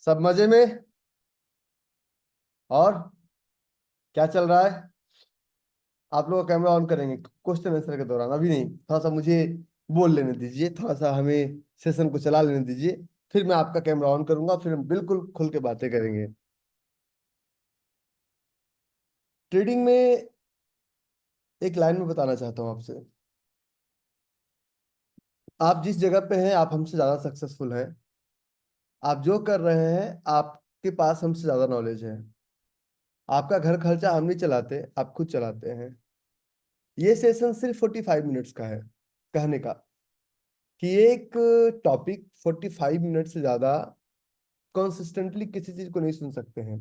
सब मजे में। और क्या चल रहा है? आप लोग कैमरा ऑन करेंगे क्वेश्चन आंसर के दौरान? अभी नहीं, थोड़ा सा मुझे बोल लेने दीजिए, थोड़ा सा हमें सेशन को चला लेने दीजिए। फिर मैं आपका कैमरा ऑन करूंगा, फिर हम बिल्कुल खुल के बातें करेंगे। ट्रेडिंग में एक लाइन में बताना चाहता हूँ आपसे। आप जिस जगह पे हैं, आप हमसे ज्यादा सक्सेसफुल हैं। आप जो कर रहे हैं, आपके पास हमसे ज्यादा नॉलेज है। आपका घर खर्चा हम नहीं चलाते, आप खुद चलाते हैं। ये सेशन सिर्फ 45 मिनट्स का है। कहने का कि एक टॉपिक 45 मिनट से ज्यादा कंसिस्टेंटली किसी चीज को नहीं सुन सकते हैं।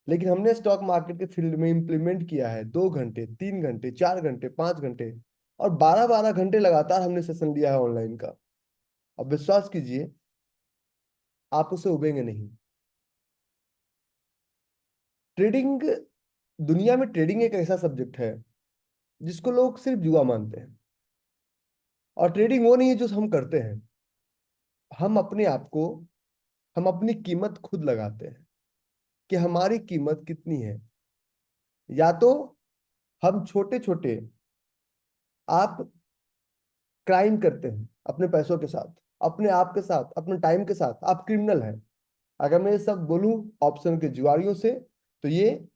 लेकिन हमने स्टॉक मार्केट के फील्ड में इंप्लीमेंट किया है 2 घंटे, 3 घंटे, 4 घंटे, 5 घंटे और 12-12 घंटे लगातार हमने सेशन लिया है ऑनलाइन का। अब विश्वास कीजिए, आप उससे उबेंगे नहीं। ट्रेडिंग, दुनिया में ट्रेडिंग एक ऐसा सब्जेक्ट है जिसको लोग सिर्फ जुआ मानते हैं। और ट्रेडिंग वो नहीं है जो हम करते हैं। हम अपने आप को, हम अपनी कीमत खुद लगाते हैं कि हमारी कीमत कितनी है। या तो हम छोटे छोटे, आप क्राइम करते हैं अपने पैसों के साथ, अपने आप के साथ, अपने टाइम के साथ, आप क्रिमिनल हैं। अगर मैं ये सब बोलूं ऑप्शन के जुआरियों से, तो ये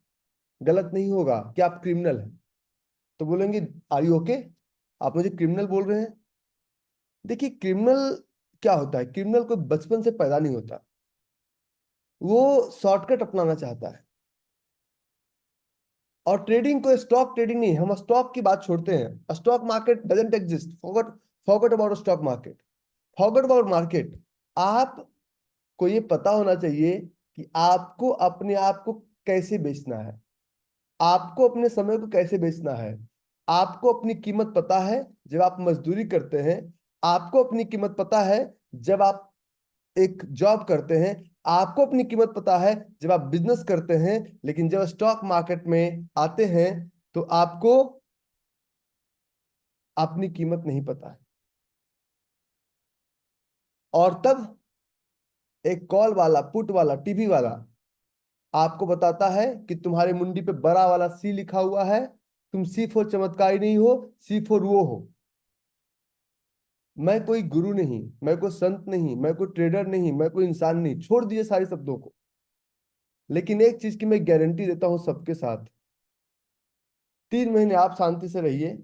गलत नहीं होगा कि आप क्रिमिनल हैं। तो बोलेंगे आर यू ओके, आप मुझे क्रिमिनल बोल रहे हैं? देखिए, क्रिमिनल क्या होता है? क्रिमिनल कोई बचपन से पैदा नहीं होता, वो शॉर्टकट अपनाना चाहता है। और ट्रेडिंग को स्टॉक ट्रेडिंग नहीं, हम स्टॉक की बात छोड़ते हैं। Stock market doesn't exist, forgot, forgot about stock market, forgot about market. आपको ये पता होना चाहिए कि आपको अपने आप को कैसे बेचना है, आपको अपने समय को कैसे बेचना है। आपको अपनी कीमत पता है जब आप मजदूरी करते हैं, आपको अपनी कीमत पता है जब आप एक जॉब करते हैं, आपको अपनी कीमत पता है जब आप बिजनेस करते हैं। लेकिन जब स्टॉक मार्केट में आते हैं तो आपको अपनी कीमत नहीं पता है। और तब एक कॉल वाला, पुट वाला, टीवी वाला आपको बताता है कि तुम्हारे मुंडी पे बड़ा वाला सी लिखा हुआ है, तुम सी फोर चमत्कारी नहीं हो, सी फोर वो हो। मैं कोई गुरु नहीं, मैं कोई संत नहीं, मैं कोई ट्रेडर नहीं, मैं कोई इंसान नहीं, छोड़ दिए सारे शब्दों को। लेकिन एक चीज की मैं गारंटी देता हूं सबके साथ, 3 महीने आप शांति से रहिए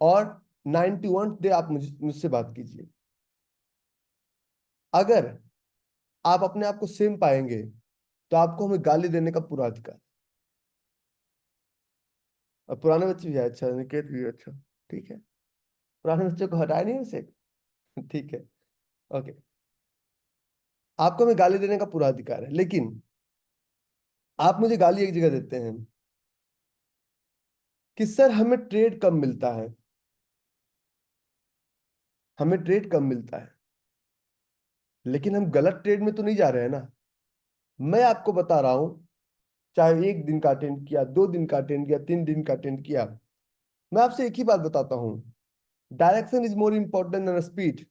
और 91 डे आप मुझसे बात कीजिए। अगर आप अपने आप को सेम पाएंगे तो आपको हमें गाली देने का पूरा अधिकार। और पुराने बच्चे भी है, अच्छा निकेत भी है, अच्छा ठीक है। पुराने बच्चों को हटाए नहीं उसे। ठीक है, ओके। आपको हमें गाली देने का पूरा अधिकार है, लेकिन आप मुझे गाली एक जगह देते हैं कि सर हमें ट्रेड कम मिलता है, हमें ट्रेड कम मिलता है। लेकिन हम गलत ट्रेड में तो नहीं जा रहे हैं ना। मैं आपको बता रहा हूं, चाहे 1 दिन का अटेंड किया, 2 दिन का अटेंड किया, 3 दिन का अटेंड किया, मैं आपसे एक ही बात बताता हूं, direction is more important than speed.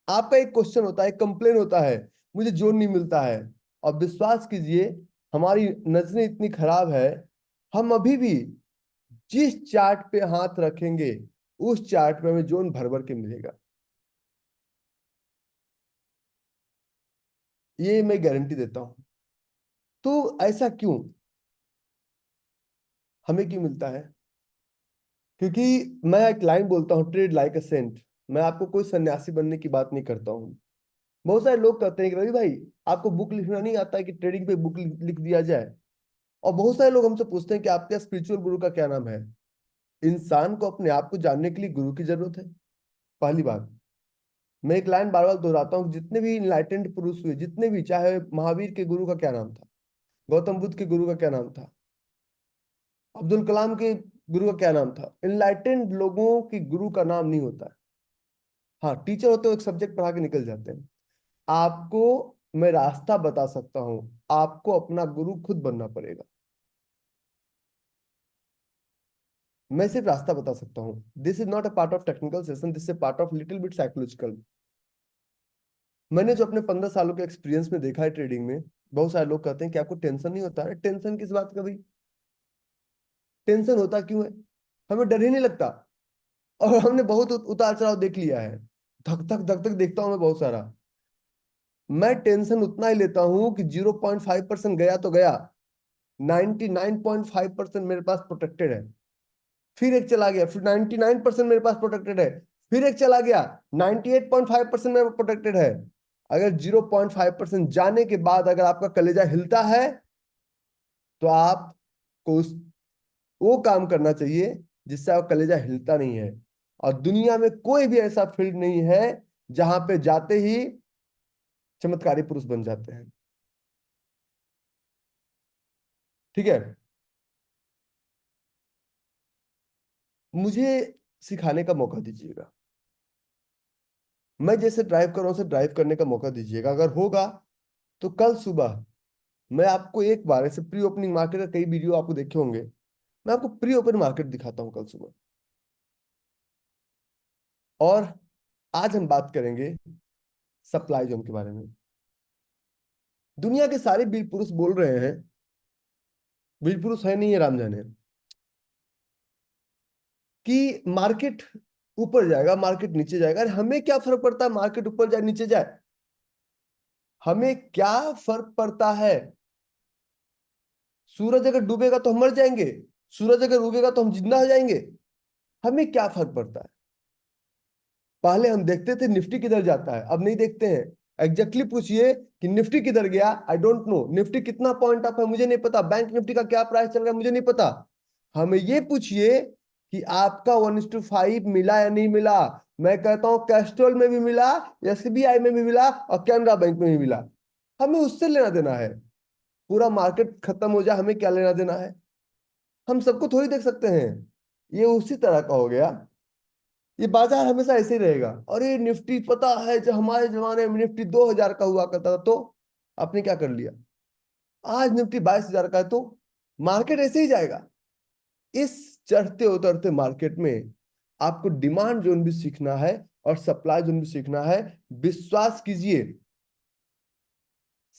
आपका एक क्वेश्चन होता है, कंप्लेन होता है, मुझे जोन नहीं मिलता है। और विश्वास कीजिए, हमारी नजरें इतनी खराब है, हम अभी भी जिस चार्ट पे हाथ रखेंगे उस चार्ट पे हमें जोन भर भर के मिलेगा। ये मैं गारंटी देता हूं। तो ऐसा क्यों, हमें क्यों मिलता है? क्योंकि मैं एक लाइन बोलता हूँ, ट्रेड लाइक अ सेंट। मैं आपको कोई सन्यासी बनने की बात नहीं करता हूँ। बहुत सारे लोग कहते हैं कि रवि भाई, आपको बुक लिखना नहीं आता है कि ट्रेडिंग पे बुक लिख दिया जाए? और बहुत सारे लोग हमसे पूछते हैं कि आपके स्पिरिचुअल गुरु का क्या नाम है। इंसान को अपने आप को जानने के लिए गुरु की जरूरत है, पहली बात। मैं एक लाइन बार बार दोहराता हूँ, जितने भी इनलाइटेंड पुरुष हुए, जितने भी, चाहे महावीर के गुरु का क्या नाम था, गौतम बुद्ध के गुरु का क्या नाम था, अब्दुल कलाम के गुरु का क्या नाम था, इनलाइटेंड लोगों के गुरु का नाम नहीं होता है। हाँ, टीचर होते हो, एक सब्जेक्ट पढ़ा के निकल जाते हैं। आपको मैं रास्ता बता सकता हूं, आपको अपना गुरु खुद बनना पड़ेगा। मैं सिर्फ रास्ता बता सकता हूँ। This is not a part of technical session, this is part of little bit psychological. मैंने जो अपने 15 सालों के एक्सपीरियंस में देखा है ट्रेडिंग में, बहुत सारे लोग कहते हैं कि आपको टेंशन नहीं होता है। टेंशन किस बात का भाई? टेंशन होता क्यों है? हमें डर ही नहीं लगता। और हमने बहुत उतार चढ़ाव देख लिया है। धक धक धक धक देखता हूं मैं बहुत सारा। मैं टेंशन उतना ही लेता हूं कि 0.5% गया तो गया, 99.5% मेरे पास प्रोटेक्टेड है। फिर एक चला गया, फिर 99% मेरे पास प्रोटेक्टेड है। फिर एक चला गया, 98.5% मेरे प्रोटेक्टेड है। अगर 0.5% जाने के बाद अगर आपका कलेजा हिलता है, तो आपको उस वो काम करना चाहिए जिससे आपका कलेजा हिलता नहीं है। और दुनिया में कोई भी ऐसा फील्ड नहीं है जहां पे जाते ही चमत्कारी पुरुष बन जाते हैं। ठीक है। मुझे सिखाने का मौका दीजिएगा। मैं जैसे ड्राइव कर रहा हूं उसे ड्राइव करने का मौका दीजिएगा। अगर होगा तो कल सुबह मैं आपको एक बार ऐसे प्री ओपनिंग मार्केट का कई वीडियो आपको देखे होंगे, मैं आपको प्री ओपन मार्केट दिखाता हूं कल सुबह। और आज हम बात करेंगे सप्लाई जोन के बारे में। दुनिया के सारे वीर पुरुष बोल रहे हैं, वीर पुरुष है नहीं है राम जाने, कि मार्केट ऊपर जाएगा, मार्केट नीचे जाएगा। अरे हमें क्या फर्क पड़ता है मार्केट ऊपर जाए नीचे जाए? हमें क्या फर्क पड़ता है? सूरज अगर डूबेगा तो हम मर जाएंगे, सूरज अगर उगेगा तो हम जिंदा हो जाएंगे। हमें क्या फर्क पड़ता है? पहले हम देखते थे निफ्टी किधर जाता है, अब नहीं देखते हैं। एग्जैक्टली पूछिए कि निफ्टी किधर गया, आई डोंट नो। निफ्टी कितना पॉइंट अप है मुझे नहीं पता, बैंक निफ्टी का क्या प्राइस चल रहा है मुझे नहीं पता। हमें ये पूछिए कि आपका 1:5 मिला या नहीं मिला। मैं कहता हूं कैस्ट्रॉल में भी मिला, एसबीआई में भी मिला और कैनरा बैंक में भी मिला। हमें उससे लेना देना है। पूरा मार्केट खत्म हो जाए हमें क्या लेना देना है? हम सबको थोड़ी देख सकते हैं। ये उसी तरह का हो गया। ये बाजार हमेशा ऐसे ही रहेगा। और ये निफ्टी, पता है जब हमारे जमाने में निफ्टी 2000 का हुआ करता था तो आपने क्या कर लिया? आज निफ्टी 22,000 का है तो मार्केट ऐसे ही जाएगा। इस चढ़ते उतरते मार्केट में आपको डिमांड जोन भी सीखना है और सप्लाई जोन भी सीखना है। विश्वास कीजिए,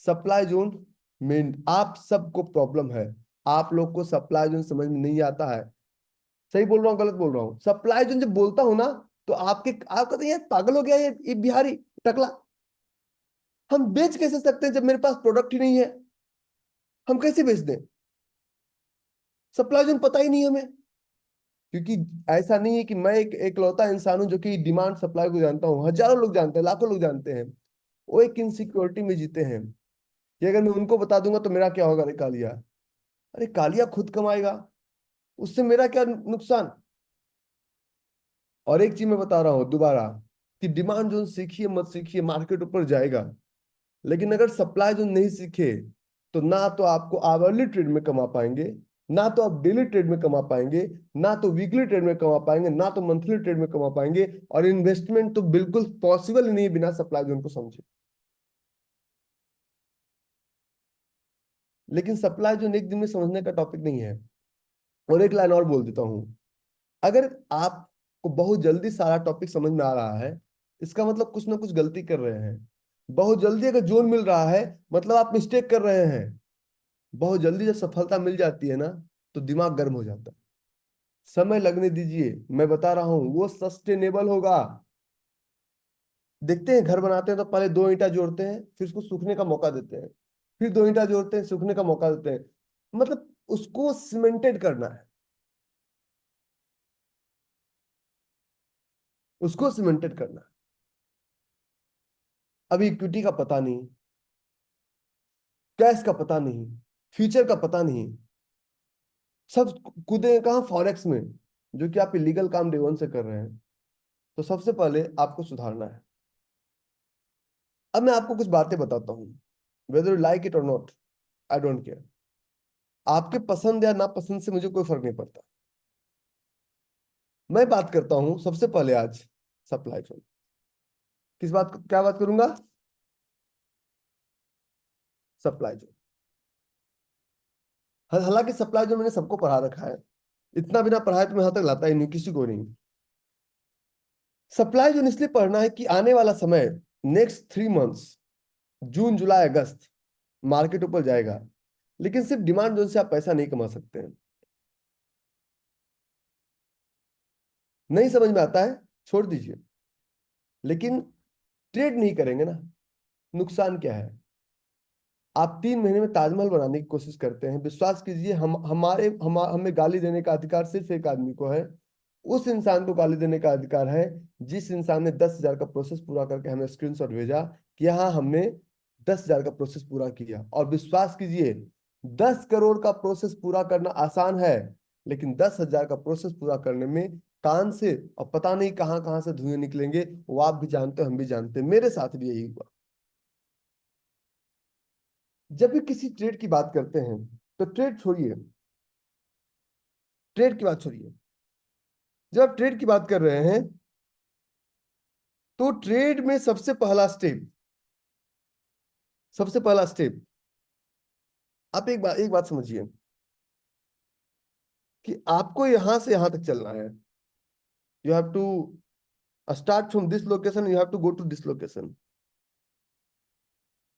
सप्लाई जोन में आप सबको प्रॉब्लम है। आप लोग को सप्लाई जोन समझ में नहीं आता है। सही बोल रहा हूँ गलत बोल रहा हूँ? सप्लाई जोन जब बोलता हूं ना, तो आप कहते हैं यार पागल हो गया ये बिहारी टकला। हम बेच कैसे सकते हैं जब मेरे पास प्रोडक्ट ही नहीं है? हम कैसे बेच दें? सप्लाई जोन पता ही नहीं हमें। क्योंकि ऐसा नहीं है कि मैं एक एकलौता इंसान हूं जो कि डिमांड सप्लाई को जानता हूं। हजारों लोग जानते हैं, लाखों लोग जानते हैं। वो एक इनसिक्योरिटी में जीते हैं कि अगर मैं उनको बता दूंगा तो मेरा क्या होगा। अरे कालिया, अरे कालिया खुद कमाएगा, उससे मेरा क्या नुकसान? और एक चीज मैं बता रहा हूं दोबारा, कि डिमांड जोन सीखिए मत सीखिए, मार्केट ऊपर जाएगा। लेकिन अगर सप्लाई जोन नहीं सीखे तो ना तो आपको आवरली ट्रेड में कमा पाएंगे, ना तो आप डेली ट्रेड में कमा पाएंगे, ना तो वीकली ट्रेड में कमा पाएंगे, ना तो मंथली ट्रेड में कमा पाएंगे। और इन्वेस्टमेंट तो बिल्कुल पॉसिबल ही नहीं बिना सप्लाई जोन को समझे। लेकिन सप्लाई जोन एक दिन में समझने का टॉपिक नहीं है। और एक लाइन और बोल देता हूं, अगर आपको बहुत जल्दी सारा टॉपिक समझ में आ रहा है, इसका मतलब कुछ ना कुछ गलती कर रहे हैं। बहुत जल्दी अगर जोन मिल रहा है, मतलब आप मिस्टेक कर रहे हैं। बहुत जल्दी जब सफलता मिल जाती है ना, तो दिमाग गर्म हो जाता है। समय लगने दीजिए, मैं बता रहा हूं वो सस्टेनेबल होगा। देखते हैं घर बनाते हैं तो पहले 2 ईंटा जोड़ते हैं, फिर उसको सूखने का मौका देते हैं, फिर 2 ईंटा जोड़ते हैं, सूखने का मौका देते हैं। मतलब उसको सीमेंटेड करना है, उसको सीमेंटेड करना है। अभी इक्विटी का पता नहीं, कैश का पता नहीं, फ्यूचर का पता नहीं, सब कूदे कहाँ फॉरेक्स में, जो कि आप इलीगल काम डे वन से कर रहे हैं। तो सबसे पहले आपको सुधारना है। अब मैं आपको कुछ बातें बताता हूँ, वेदर यू लाइक इट और नॉट, आई डोंट केयर। आपके पसंद या नापसंद से मुझे कोई फर्क नहीं पड़ता। मैं बात करता हूं सबसे पहले आज सप्लाई चेन। किस बात, क्या बात करूंगा? Supply chain. हालांकि सप्लाई चेन मैंने सबको पढ़ा रखा है, इतना बिना पढ़ाए तो मैं यहां तक लाता ही नहीं, किसी को नहीं। सप्लाई चेन इसलिए पढ़ना है कि आने वाला समय नेक्स्ट 3 मंथ्स, जून जुलाई अगस्त, मार्केट ऊपर जाएगा, लेकिन सिर्फ डिमांड जोन से आप पैसा नहीं कमा सकते हैं। नहीं समझ में आता है, छोड़ दीजिए। लेकिन ट्रेड नहीं करेंगे ना, नुकसान क्या है? आप 3 महीने में ताजमहल बनाने की कोशिश करते हैं, विश्वास कीजिए हमें गाली देने का अधिकार सिर्फ एक आदमी को है। उस इंसान को गाली देने का अधिकार है जिस इंसान ने 10,000 का प्रोसेस पूरा करके हमें स्क्रीनशॉट भेजा कि हाँ हमने 10,000 का प्रोसेस पूरा किया। और विश्वास कीजिए 10 करोड़ का प्रोसेस पूरा करना आसान है, लेकिन 10,000 का प्रोसेस पूरा करने में कान से और पता नहीं कहां कहां से धुएं निकलेंगे, वो आप भी जानते हो, हम भी जानते हैं, मेरे साथ भी यही हुआ। जब भी किसी ट्रेड की बात करते हैं तो ट्रेड छोड़िए, ट्रेड की बात छोड़िए, जब आप ट्रेड की बात कर रहे हैं तो ट्रेड में सबसे पहला स्टेप आप एक बात समझिए कि आपको यहां से यहां तक चलना है। You have to start from this location, you have to go to this location.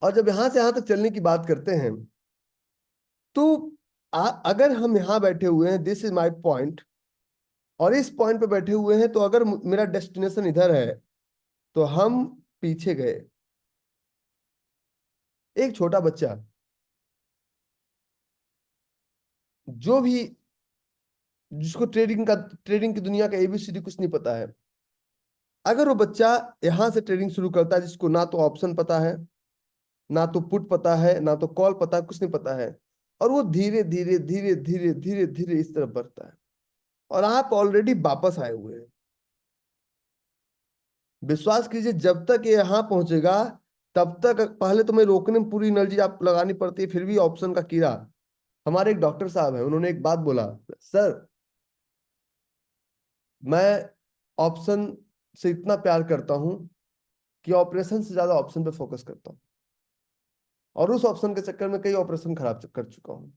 और जब यहां से यहां तक चलने की बात करते हैं तो अगर हम यहां बैठे हुए हैं, दिस इज माय पॉइंट, और इस पॉइंट पे बैठे हुए हैं, तो अगर मेरा डेस्टिनेशन इधर है तो हम पीछे गए। एक छोटा बच्चा जो भी, जिसको ट्रेडिंग की दुनिया का एबीसीडी कुछ नहीं पता है, अगर वो बच्चा यहां से ट्रेडिंग शुरू करता है, जिसको ना तो ऑप्शन पता है, ना तो पुट पता है, ना तो कॉल पता है, कुछ नहीं पता है, और वो धीरे धीरे धीरे धीरे धीरे धीरे इस तरफ बढ़ता है, और आप ऑलरेडी वापस आए हुए हैं। विश्वास कीजिए जब तक ये यहां पहुंचेगा तब तक पहले तो मैं रोकने में पूरी एनर्जी आप लगानी पड़ती है, फिर भी ऑप्शन का कीड़ा। हमारे एक डॉक्टर साहब है, उन्होंने एक बात बोला, सर मैं ऑप्शन से इतना प्यार करता हूं कि ऑपरेशन से ज्यादा ऑप्शन पे फोकस करता हूं, और उस ऑप्शन के चक्कर में कई ऑपरेशन खराब कर चुका हूं।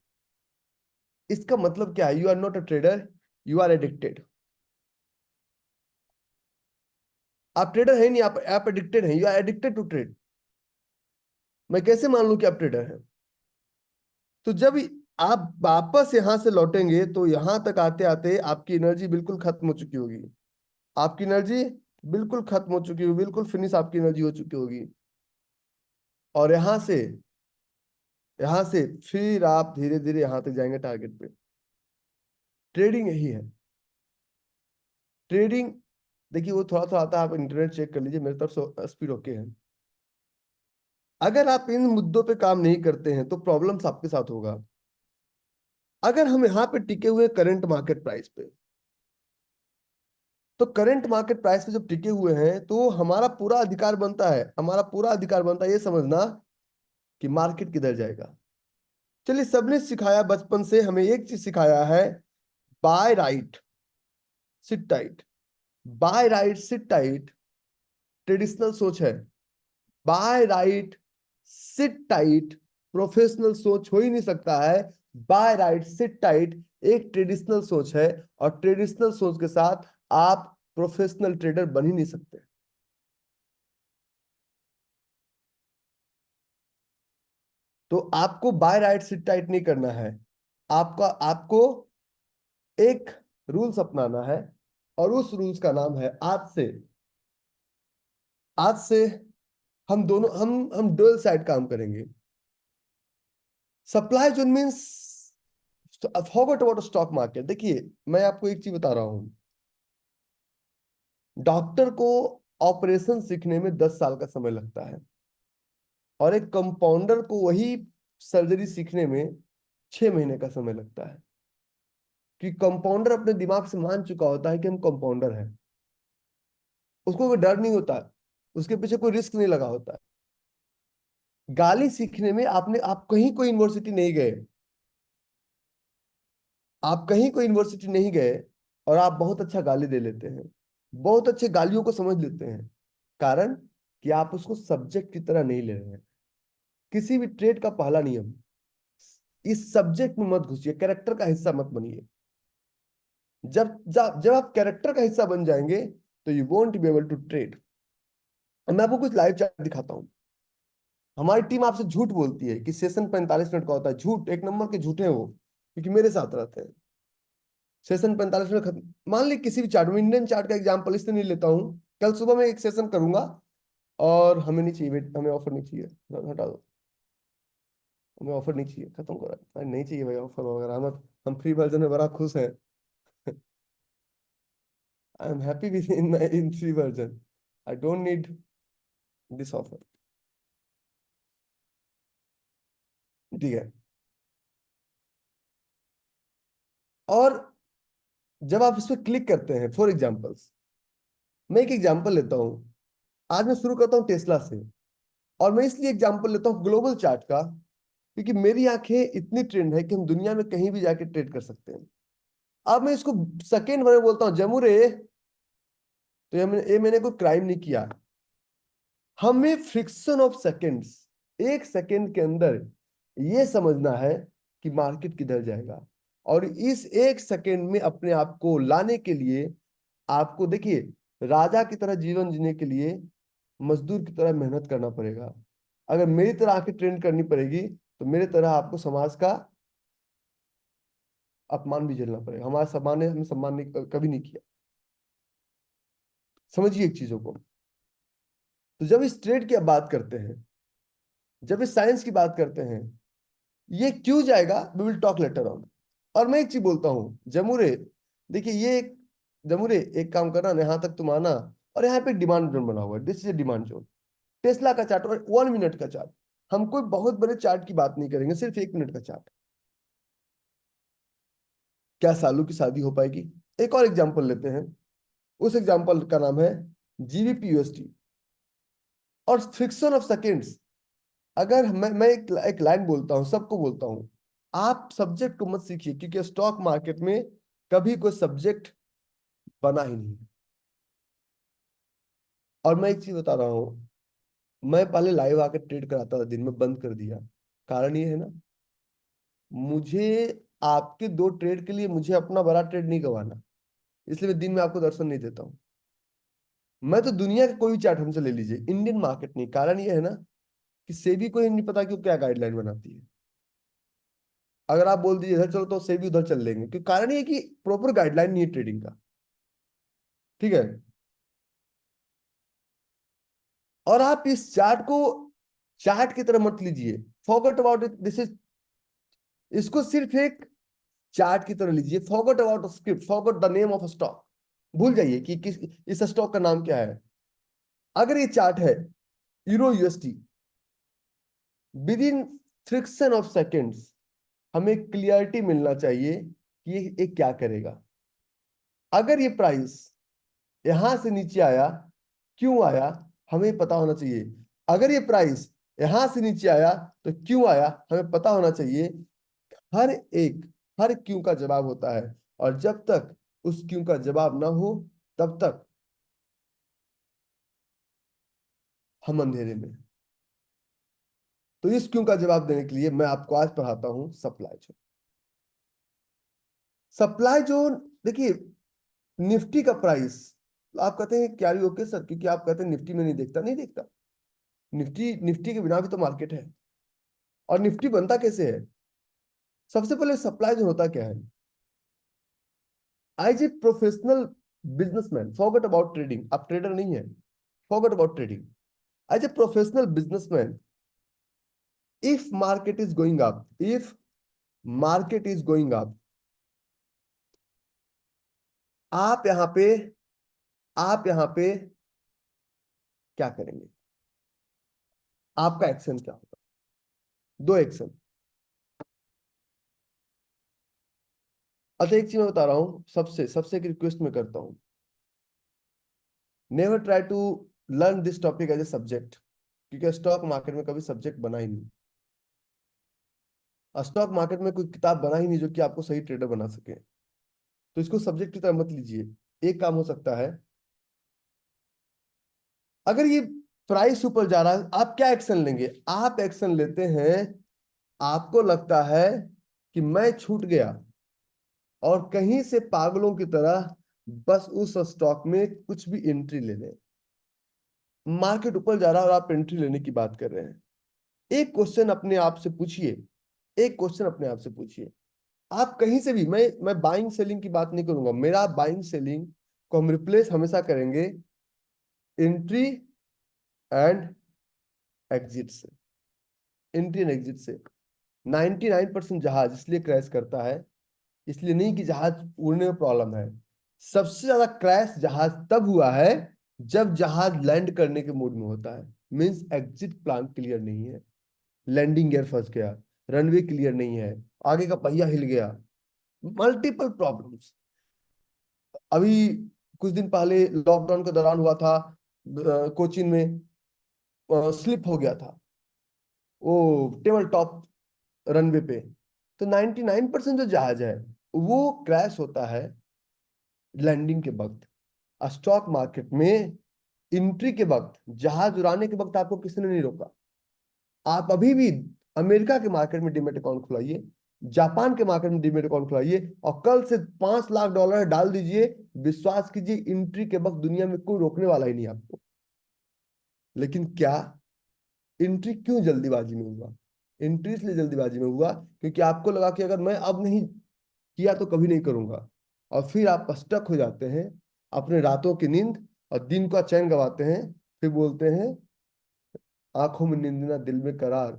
इसका मतलब क्या है? You are not a trader, you are addicted. आप ट्रेडर है नहीं, आप एडिक्टेड हैं, you are addicted to trade. मैं कैसे मान लूं कि आप ट्रेडर हैं? तो जब आप वापस यहां से लौटेंगे तो यहां तक आते आते आपकी एनर्जी बिल्कुल खत्म हो चुकी होगी। आपकी एनर्जी बिल्कुल खत्म हो चुकी होगी, बिल्कुल फिनिश आपकी एनर्जी हो चुकी होगी। और यहां से फिर आप धीरे धीरे यहां तक जाएंगे टारगेट पे। ट्रेडिंग यही है। ट्रेडिंग, देखिए वो थोड़ा थोड़ा आता है, आप इंटरनेट चेक कर लीजिए, मेरी तरफ से स्पीड ओके है। अगर आप इन मुद्दों पे काम नहीं करते हैं तो प्रॉब्लम्स आपके साथ होगा। अगर हम यहाँ पे टिके हुए करंट मार्केट प्राइस पे, तो करंट मार्केट प्राइस पे जब टिके हुए हैं तो हमारा पूरा अधिकार बनता है ये समझना कि मार्केट किधर जाएगा। चलिए, सबने सिखाया बचपन से हमें एक चीज सिखाया है, buy right sit tight. Buy right sit tight traditional सोच है। Buy right sit tight professional सोच हो ही नहीं सकता है। बाय राइट सिट टाइट एक ट्रेडिशनल सोच है, और ट्रेडिशनल सोच के साथ आप प्रोफेशनल ट्रेडर बन ही नहीं सकते। तो आपको बाय राइट सिट टाइट नहीं करना है, आपको एक रूल्स अपनाना है, और उस रूल्स का नाम है आज से हम डुअल साइड काम करेंगे। Supply zone means forget about stock market. देखिए, मैं आपको एक चीज बता रहा हूं, डॉक्टर को ऑपरेशन सीखने में 10 साल का समय लगता है, और एक कंपाउंडर को वही सर्जरी सीखने में 6 महीने का समय लगता है। कि कंपाउंडर अपने दिमाग से मान चुका होता है कि हम कंपाउंडर हैं, उसको कोई डर नहीं होता, उसके पीछे कोई रिस्क नहीं लगा होता है। गाली सीखने में आप कहीं कोई यूनिवर्सिटी नहीं गए, आप कहीं कोई यूनिवर्सिटी नहीं गए, और आप बहुत अच्छा गाली दे लेते हैं, बहुत अच्छे गालियों को समझ लेते हैं। कारण कि आप उसको सब्जेक्ट की तरह नहीं ले रहे हैं। किसी भी ट्रेड का पहला नियम, इस सब्जेक्ट में मत घुसिए, कैरेक्टर का हिस्सा मत बनिए। जब जब जब आप कैरेक्टर का हिस्सा बन जाएंगे तो you won't be able to trade. मैं आपको कुछ लाइव चार्ट दिखाता हूँ। हमारी टीम आपसे झूठ बोलती है कि सेशन 45 मिनट का होता है, झूठ, एक नंबर के झूठे हैं वो, क्योंकि मेरे साथ रहते हैं। सेशन 45 मिनट खत्म। मान ली किसी भी चार्ट में, इंडियन चार्ट का एग्जांपल इसलिए नहीं लेता हूँ, कल सुबह मैं एक सेशन करूंगा और हमें नहीं चाहिए, हमें ऑफर नहीं चाहिए, हटा दो, हमें ऑफर नहीं चाहिए, खत्म करो, अरे नहीं चाहिए भाई ऑफर वगैरह, हम फ्री वर्जन में बड़ा खुश हैं। I am happy with in free version, I don't need this offer. ठीक है। और जब आप इस पर क्लिक करते हैं, फॉर एग्जाम्पल्स, मैं एक एग्जाम्पल लेता हूँ। आज मैं शुरू करता हूँ टेस्ला से, और मैं इसलिए एग्जाम्पल लेता हूँ ग्लोबल चार्ट का, क्योंकि मेरी आंखें इतनी ट्रेंड है कि हम दुनिया में कहीं भी जाके ट्रेड कर सकते हैं। अब मैं इसको सेकेंड में बोलता हूँ जमूरे, तो ये मैंने कोई क्राइम नहीं किया। हमें फ्रिक्शन ऑफ सेकेंड्स, एक सेकेंड के अंदर ये समझना है कि मार्केट किधर जाएगा, और इस एक सेकेंड में अपने आप को लाने के लिए आपको, देखिए, राजा की तरह जीवन जीने के लिए मजदूर की तरह मेहनत करना पड़ेगा। अगर मेरी तरह आके ट्रेंड करनी पड़ेगी तो मेरे तरह आपको समाज का अपमान भी झेलना पड़ेगा। हमारा सम्मान ने हमें सम्मान नहीं, कभी नहीं किया। समझिए एक चीजों को। तो जब इस ट्रेड की बात करते हैं, जब इस साइंस की बात करते हैं, ये क्यों जाएगा, we will talk later on. और मैं एक चीज बोलता हूँ जमूरे, देखिए ये जमूरे, एक काम करना, यहाँ तक तुम आना, और यहाँ पे डिमांड जोन बना हुआ है, this is demand zone. Tesla का चार्ट, और 1 मिनट का चार्ट। हम कोई बहुत बड़े चार्ट की बात नहीं करेंगे, सिर्फ 1 मिनट का चार्ट। क्या सालू की शादी हो पाएगी? एक और एग्जाम्पल लेते हैं, उस एग्जाम्पल का नाम है जीबीपी यूएसटी और फ्रिक्शन ऑफ सेकेंड्स। अगर मैं एक लाइन बोलता हूं, सबको बोलता हूं, आप सब्जेक्ट को मत सीखिए, क्योंकि स्टॉक मार्केट में कभी कोई सब्जेक्ट बना ही नहीं। और मैं एक चीज बता रहा हूं, मैं पहले लाइव आकर ट्रेड कराता था, दिन में बंद कर दिया। कारण ये है ना, मुझे आपके दो ट्रेड के लिए मुझे अपना बड़ा ट्रेड नहीं गंवाना, इसलिए मैं दिन में आपको दर्शन नहीं देता हूँ। मैं तो दुनिया का कोई भी चार्ट हमसे ले लीजिए, इंडियन मार्केट नहीं। कारण ये है ना कि सेबी को ही नहीं पता कि वो क्या गाइडलाइन बनाती है। अगर आप बोल दीजिए इधर चलो तो सेबी उधर चल लेंगे, क्योंकि कारण ये है कि प्रॉपर गाइडलाइन नहीं है ट्रेडिंग का। ठीक है। और आप इस चार्ट को चार्ट की तरह मत लीजिए, forget about it, this is, इसको सिर्फ एक चार्ट की तरह लीजिए। Forget about script, forget the name of stock, भूल जाइए कि किस इस स्टॉक का नाम क्या है। अगर ये चार्ट है euro UST, with in friction of seconds हमें क्लियरिटी मिलना चाहिए कि ये क्या करेगा। अगर ये प्राइस यहां से नीचे आया, क्यों आया, हमें पता होना चाहिए। अगर ये प्राइस यहां से नीचे आया तो क्यों आया, हमें पता होना चाहिए। हर एक, हर क्यों का जवाब होता है, और जब तक उस क्यों का जवाब ना हो तब तक हम अंधेरे में। तो इस क्यों का जवाब देने के लिए मैं आपको आज पढ़ाता हूं सप्लाई जोन। सप्लाई जोन, देखिए, निफ्टी का प्राइस, आप कहते हैं क्या ओके सर, क्योंकि आप कहते हैं निफ्टी में नहीं देखता, नहीं देखता। निफ्टी निफ्टी के बिना भी तो मार्केट है। और निफ्टी बनता कैसे है? सबसे पहले सप्लाई जोन होता क्या है? As a professional businessman, forget about trading, आप ट्रेडर नहीं है, forget about trading. As a professional businessman, if market is going up, if market is going up, आप यहां पे आप यहां पे क्या करेंगे? आपका एक्शन क्या होगा? दो एक्शन। अच्छा, एक चीज मैं बता रहा हूं, सबसे सबसे एक रिक्वेस्ट मैं करता हूं, never try to learn this topic as a subject, क्योंकि स्टॉक मार्केट में कभी सब्जेक्ट बना ही नहीं। स्टॉक मार्केट में कोई किताब बना ही नहीं जो कि आपको सही ट्रेडर बना सके। तो इसको सब्जेक्ट की तरह मत लीजिए। एक काम हो सकता है, अगर ये प्राइस ऊपर जा रहा है, आप क्या एक्शन लेंगे? आप एक्शन लेते हैं, आपको लगता है कि मैं छूट गया, और कहीं से पागलों की तरह बस उस स्टॉक में कुछ भी एंट्री ले लें। मार्केट ऊपर जा रहा है और आप एंट्री लेने की बात कर रहे हैं। एक क्वेश्चन अपने आप से पूछिए, एक क्वेश्चन अपने आप से पूछिए। आप कहीं से भी, मैं बाइंग सेलिंग की बात नहीं करूंगा, मेरा बाइंग सेलिंग को हम रिप्लेस हमेशा करेंगे एंट्री एंड एग्जिट से। एंट्री एंड एग्जिट से 99% जहाज इसलिए क्रैश करता है, इसलिए नहीं कि जहाज उड़ने में प्रॉब्लम है। सबसे ज्यादा क्रैश जहाज तब हुआ है जब जहाज लैंड करने के मूड में होता है, मींस एग्जिट प्लान क्लियर नहीं है, लैंडिंग गियर फंस गया, रनवे क्लियर नहीं है, आगे का पहिया हिल गया, मल्टीपल प्रॉब्लम्स। अभी कुछ दिन पहले लॉकडाउन के दौरान हुआ था, कोचीन में स्लिप हो गया था वो टेबल टॉप रनवे पे। तो 99% जो जहाज है वो क्रैश होता है लैंडिंग के वक्त। स्टॉक मार्केट में एंट्री के वक्त, जहाज उड़ाने के वक्त आपको किसी ने नहीं रोका। आप अभी भी अमेरिका के मार्केट में डीमेट अकाउंट खुलाइए, जापान के मार्केट में डीमेट अकाउंट खुलाइए और कल से $5 लाख डाल दीजिए। विश्वास कीजिए एंट्री के वक्त दुनिया में कोई रोकने वाला ही नहीं आपको। लेकिन क्या, एंट्री क्यों जल्दीबाजी में हुआ? एंट्री इसलिए जल्दीबाजी में हुआ क्योंकि आपको लगा कि अगर मैं अब नहीं किया तो कभी नहीं करूंगा, और फिर आप स्टक हो जाते हैं, अपने रातों की नींद और दिन का चैन गवाते हैं। फिर बोलते हैं आंखों में नींद ना दिल में करार,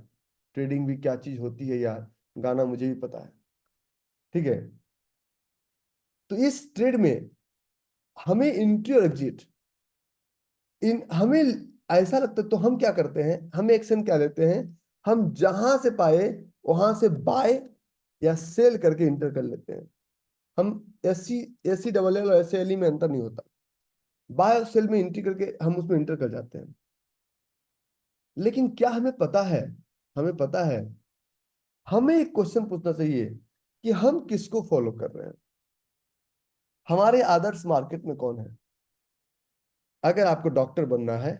ट्रेडिंग भी क्या चीज होती है यार, गाना मुझे भी पता है। ठीक है, तो इस ट्रेड में हमें एंट्री और एग्जिट, इन हमें ऐसा लगता है तो हम क्या करते हैं, हम एक्शन क्या लेते हैं, हम जहां से पाए वहां से बाय या सेल करके इंटर कर लेते हैं। हम एस सी डबल एल और एस एल में अंतर नहीं होता, बाय और सेल में एंट्री करके हम उसमें इंटर कर जाते हैं। लेकिन क्या हमें पता है, हमें पता है, हमें एक क्वेश्चन पूछना चाहिए कि हम किसको फॉलो कर रहे हैं, हमारे आदर्श मार्केट में कौन है। अगर आपको डॉक्टर बनना है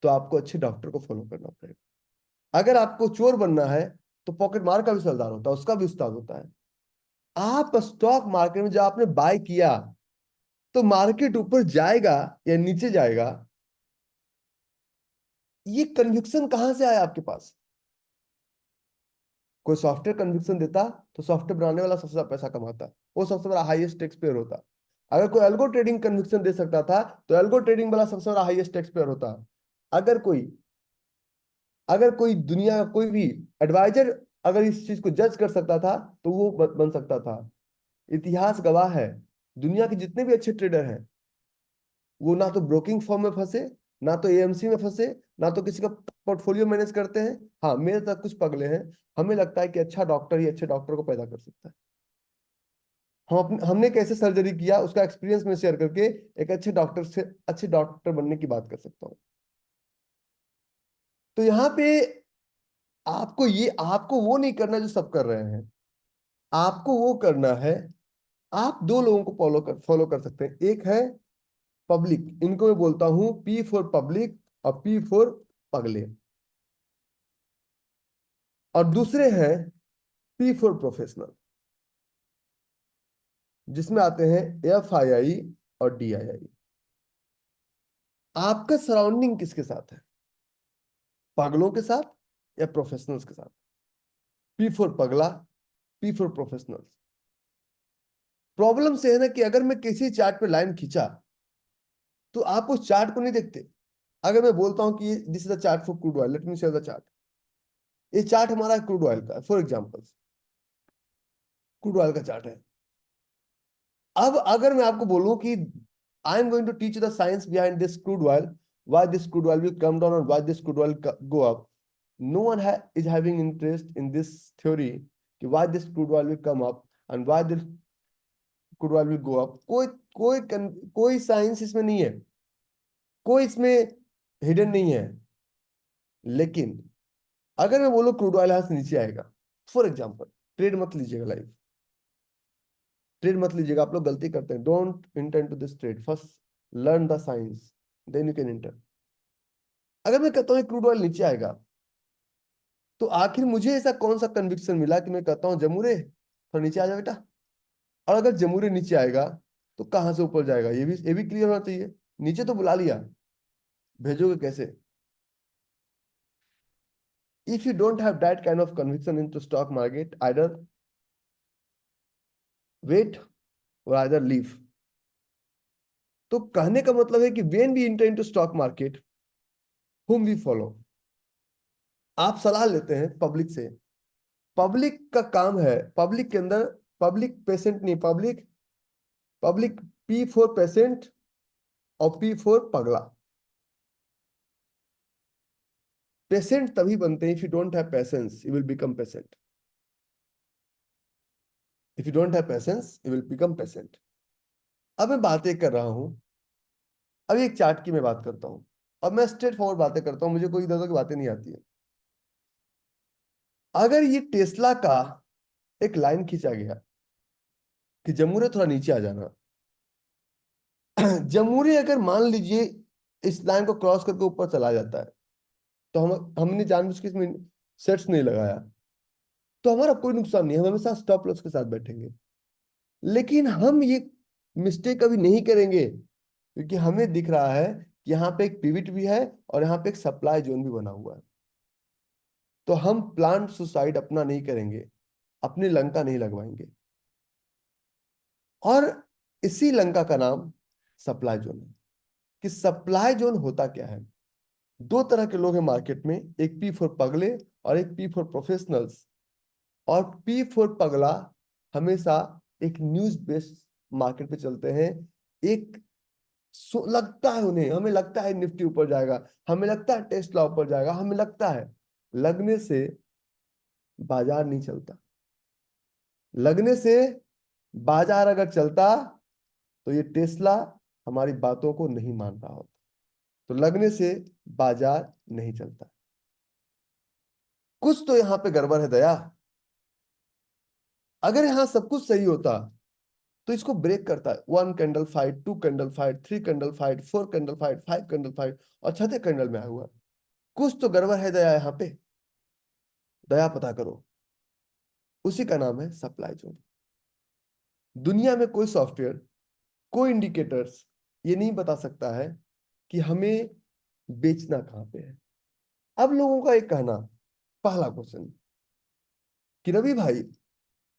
तो आपको अच्छे डॉक्टर को फॉलो करना पड़ेगा। अगर आपको चोर बनना है तो पॉकेट मार का भी सरदार होता है, उसका भी उस्ताद होता है। आप स्टॉक मार्केट में जब आपने बाय किया तो मार्केट ऊपर जाएगा या नीचे जाएगा, ये कन्विक्शन कहां से आया आपके पास? कोई सॉफ्टवेयर कन्विक्शन देता तो सॉफ्टवेयर बनाने वाला सबसे ज्यादा पैसा कमाता, वो सबसे बड़ा हाईएस्ट टैक्स पेयर होता। अगर कोई एल्गो ट्रेडिंग कन्विक्शन दे सकता था तो एल्गो ट्रेडिंग वाला सबसे बड़ा हाईएस्ट टैक्स पेयर होता। अगर कोई अगर कोई दुनिया का कोई भी एडवाइजर अगर इस चीज को जज कर सकता था तो वो बन सकता था। इतिहास गवाह है, दुनिया के जितने भी अच्छे ट्रेडर हैं वो ना तो ब्रोकिंग फर्म में फंसे, ना तो एएमसी में फंसे, ना तो किसी का पोर्टफोलियो मैनेज करते हैं। हाँ, मेरे तक कुछ पगले हैं, हमें लगता है कि अच्छा डॉक्टर ही अच्छे डॉक्टर को पैदा कर सकता है। हमने कैसे सर्जरी किया उसका एक्सपीरियंस में शेयर करके एक अच्छे डॉक्टर से अच्छे डॉक्टर बनने की बात कर सकता हूँ। तो यहाँ पे आपको वो नहीं करना जो सब कर रहे हैं, आपको वो करना है। आप दो लोगों को फॉलो कर सकते हैं। एक है पब्लिक, इनको मैं बोलता हूं पी फॉर पब्लिक और पी फॉर पगले। और दूसरे हैं पी फॉर प्रोफेशनल, जिसमें आते हैं FII और DII। आपका सराउंडिंग किसके साथ है, पगलों के साथ या प्रोफेशनल्स के साथ? पी फॉर पगला, पी फॉर प्रोफेशनल्स। प्रॉब्लम से है ना कि अगर मैं किसी चार्ट पे लाइन खींचा तो आप उस चार्ट को नहीं देखते। अगर मैं बोलता हूं कि this is the chart for crude oil, let me share the chart. ये चार्ट हमारा क्रूड ऑयल का, फॉर एग्जांपल क्रूड ऑयल का चार्ट है। अब अगर मैं आपको बोलूं कि I am going to teach the science behind this crude oil, why this crude oil will come down और why this crude oil go up, no one is having interest in this theory कि why this crude oil will come up and why this crude oil will go up। कोई science इसमें नहीं है, कोई इसमें hidden नहीं है। लेकिन अगर मैं बोलूं क्रूड ऑयल यहाँ से नीचे आएगा, फॉर एग्जाम्पल, ट्रेड मत लीजिएगा लाइव, ट्रेड मत लीजिएगा, आप लोग गलती करते हैं। Don't intend to this trade, first learn the science, then you can enter. अगर मैं कहता हूँ क्रूड ऑयल नीचे आएगा तो आखिर मुझे ऐसा कौन सा कन्विक्शन मिला कि मैं कहता हूँ जमूरे थोड़ा नीचे आ जा बेटा। और अगर जमूरे नीचे आएगा तो कहां से ऊपर जाएगा, ये भी क्लियर होना चाहिए। नीचे तो बुला लिया, भेजोगे कैसे? If you don't have that kind of conviction into stock market, either wait or either leave. तो कहने का मतलब है कि when we enter into stock market, whom we follow? आप सलाह लेते हैं पब्लिक से। पब्लिक का काम है, पब्लिक के अंदर, पब्लिक पेशेंट नहीं, public, public P for patient और पी फॉर पगला। पेशेंट तभी बनते हैं, if you don't have patience you will become patient. If you don't have patience you will become patient. अब मैं बातें कर रहा हूं, अभी एक चार्ट की मैं बात करता हूं। अब मैं स्ट्रेट फॉरवर्ड बातें करता हूं, मुझे कोई इधर उधर की बातें नहीं आती है। अगर ये टेस्ला का एक लाइन खींचा गया कि जमूरे थोड़ा नीचे आ जाना, जमूरे अगर मान लीजिए इस लाइन को क्रॉस करके ऊपर चला जाता है, तो हमने जानबूझ के इसमें सेट्स नहीं लगाया, तो हमारा कोई नुकसान नहीं है, हम हमेशा स्टॉप लॉस के साथ बैठेंगे। लेकिन हम ये मिस्टेक कभी नहीं करेंगे, क्योंकि हमें दिख रहा है कि यहाँ पे एक पिविट भी है और यहाँ पे एक सप्लाई जोन भी बना हुआ है। तो हम प्लांट सुसाइड अपना नहीं करेंगे, अपनी लंका नहीं लगवाएंगे। और इसी लंका का नाम सप्लाई जोन है। कि सप्लाई जोन होता क्या है? दो तरह के लोग हैं मार्केट में, एक पी फॉर पगले और एक पी फॉर प्रोफेशनल्स। और पी फॉर पगला हमेशा एक न्यूज बेस्ड मार्केट पे चलते हैं। एक लगता है उन्हें, हमें लगता है निफ्टी ऊपर जाएगा, हमें लगता है टेस्ला ऊपर जाएगा, हमें लगता है। लगने से बाजार नहीं चलता। लगने से बाजार अगर चलता तो ये टेस्ला हमारी बातों को नहीं मान रहा होता। तो लगने से बाजार नहीं चलता। कुछ तो यहां पे गड़बड़ है दया। अगर यहां सब कुछ सही होता तो इसको ब्रेक करता है। 1 candle fight, 2 candle fight, 3 candle fight, 4 candle fight, 5 candle fight और छठे कैंडल में आया हुआ। कुछ तो गड़बड़ है दया यहाँ पे। दया पता करो। उसी का नाम है सप्लाई जोन। दुनिया में कोई सॉफ्टवेयर, कोई इंडिकेटर्स ये नहीं बता सकता है कि हमें बेचना कहाँ पे है। अब लोगों का एक कहना, पहला क्वेश्चन कि रवि भाई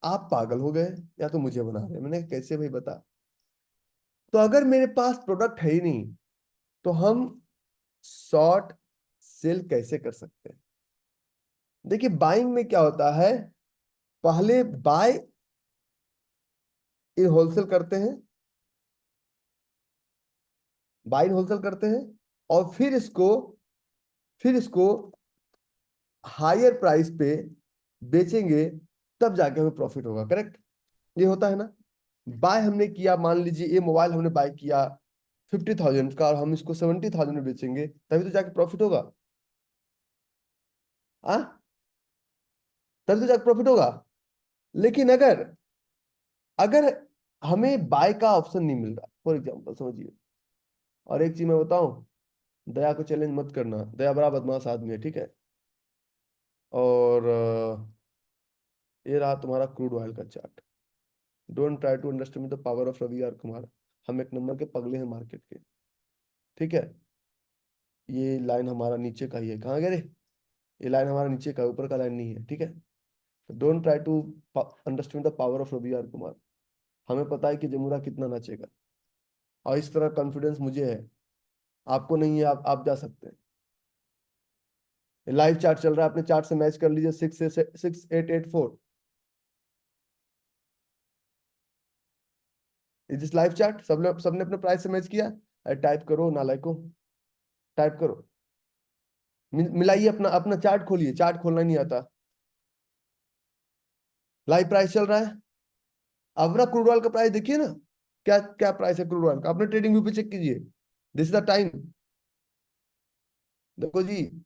आप पागल हो गए या तो मुझे बना रहे। मैंने कहा, कैसे भाई बता। तो अगर मेरे पास प्रोडक्ट है ही नहीं तो हम शॉर्ट सेल कैसे कर सकते हैं? देखिए बाइंग में क्या होता है, पहले बाय इन होलसेल करते हैं, बाय इन होलसेल करते हैं और फिर इसको हायर प्राइस पे बेचेंगे, तब जाके हमें प्रॉफिट होगा। करेक्ट? ये होता है ना। बाय हमने किया, मान लीजिए ये मोबाइल हमने बाय किया 50,000 का और हम इसको 70,000 में बेचेंगे, तभी तो जाके प्रॉफिट होगा। हाँ, तभी तो जाके प्रॉफिट होगा। लेकिन अगर अगर हमें बाय का ऑप्शन नहीं मिल रहा, फॉर एग्जाम्पल समझिए। और एक चीज मैं बताऊं, दया को चैलेंज मत करना, दया बड़ा बदमाश आदमी है, ठीक है। और ये रहा तुम्हारा क्रूड ऑयल का chart. Don't try to understand the power of Ravi R Kumar. हम एक नंबर के पगले हैं मार्केट के, ठीक है। ये लाइन हमारा नीचे का ही है, कहाँ गए रे? ये लाइन हमारा नीचे का, ऊपर का लाइन नहीं है, ठीक है। तो don't try to understand the power of Ravi R Kumar. हमें पता है कि जमुना कितना नाचेगा, और इस तरह कॉन्फिडेंस मुझे है, आपको नहीं है। आप जा सकते हैं। लाइव चार्ट चल रहा है, अपने चार्ट से मैच कर लीजिए। 6,884 इज दिस लाइव चार्ट। सबने सबने अपने प्राइस से मैच किया? अरे टाइप करो नालायको, टाइप करो। मिलाइए, अपना अपना चार्ट खोलिए। चार्ट खोलना नहीं आता। लाइव प्राइस चल रहा है। अब ना क्रूड ऑयल का प्राइस देखिए ना, क्या क्या प्राइस है क्रूड ऑयल का। अपने ट्रेडिंग व्यू पे चेक कीजिए। This is the time. देखो जी,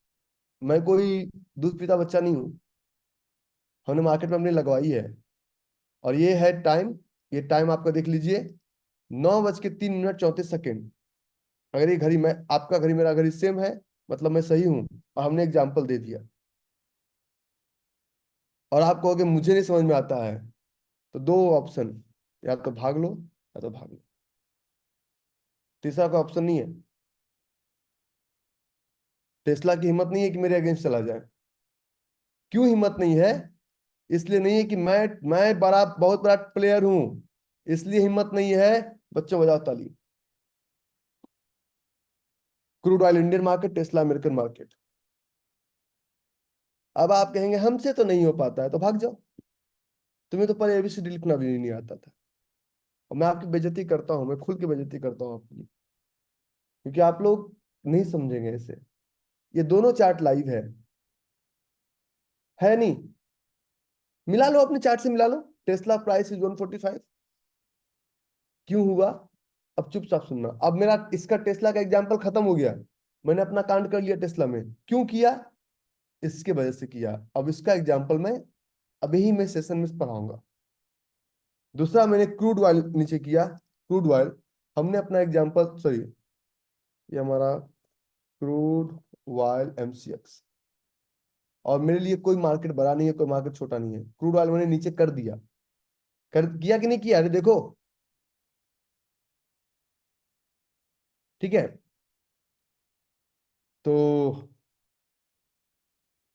मैं कोई दूध पीता बच्चा नहीं हूँ। हमने मार्केट में अपनी लगवाई है। और ये है टाइम, ये टाइम आपका देख लीजिए, 9:03 मिनट 34 सेकेंड। अगर ये घड़ी, मैं आपका घड़ी मेरा घड़ी सेम है, मतलब मैं सही हूं। और हमने एग्जाम्पल दे दिया। और आप कहोगे मुझे नहीं समझ में आता है, तो दो ऑप्शन, या तो भाग लो या तो भाग लो। तीसरा कोई ऑप्शन नहीं है। टेस्ला की हिम्मत नहीं है कि मेरे अगेंस्ट चला जाए। क्यों हिम्मत नहीं है? इसलिए नहीं है कि मैं बड़ा बहुत बड़ा प्लेयर हूं, इसलिए हिम्मत नहीं है। बच्चों बजाओ ताली। Crude oil Indian market, Tesla American market. अब आप कहेंगे हमसे तो नहीं हो पाता है, तो भाग जाओ। तुम्हें तो पहले एबीसीडी लिखना भी नहीं आता था। और मैं आपकी बेइज्जती करता हूँ, मैं खुल के बेइज्जती करता हूँ आपकी, क्योंकि आप लोग नहीं समझेंगे इसे। ये दोनों चार्ट लाइव है नहीं? मिला लो, अपने चार्ट से मिला लो। Tesla price is 145। क्यों हुआ? अब चुपचाप सुनना। अब मेरा इसका टेस्ला का एग्जाम्पल खत्म हो गया। मैंने अपना कांड कर लिया टेस्ला में। क्यों किया? इसके वजह से किया। अब इसका एग्जाम्पल मैं अभी ही मैं सेशन में पढ़ाऊंगा। दूसरा, मैंने क्रूड ऑयल नीचे किया। क्रूड ऑयल हमने अपना एग्जाम्पल, सॉरी, ये हमारा क्रूड ऑयल एमसीएक्स। और मेरे लिए कोई मार्केट बड़ा नहीं है, कोई मार्केट छोटा नहीं है। क्रूड ऑयल मैंने नीचे कर दिया। कर किया कि नहीं किया? अरे देखो, ठीक है। तो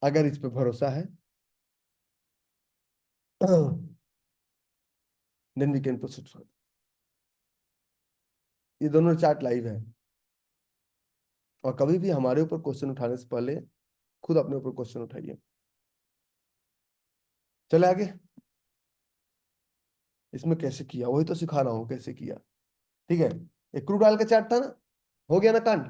अगर इस पे भरोसा है then we can proceed further. ये दोनों चार्ट लाइव है। और कभी भी हमारे ऊपर क्वेश्चन उठाने से पहले खुद अपने ऊपर क्वेश्चन उठाइए। चले आगे। इसमें कैसे किया वही तो सिखा रहा हूँ, कैसे किया। ठीक है, एक क्रूड ऑयल का चार्ट था ना, हो गया ना कांड।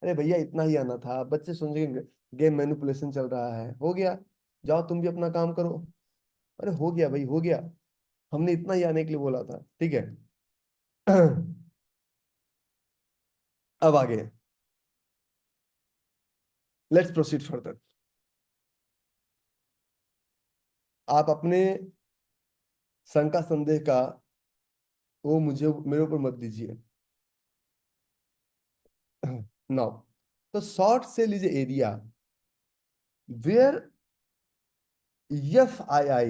अरे भैया इतना ही आना था, बच्चे समझेंगे। गेम मैनिपुलेशन चल रहा है, हो गया। जाओ तुम भी अपना काम करो। अरे हो गया भाई, हो गया। हमने इतना ही आने के लिए बोला था, ठीक है। अब आगे, लेट्स प्रोसीड फर्दर। आप अपने शंका संदेह का वो मुझे मेरे ऊपर मत दीजिए। नाउ, तो short sell is area where FII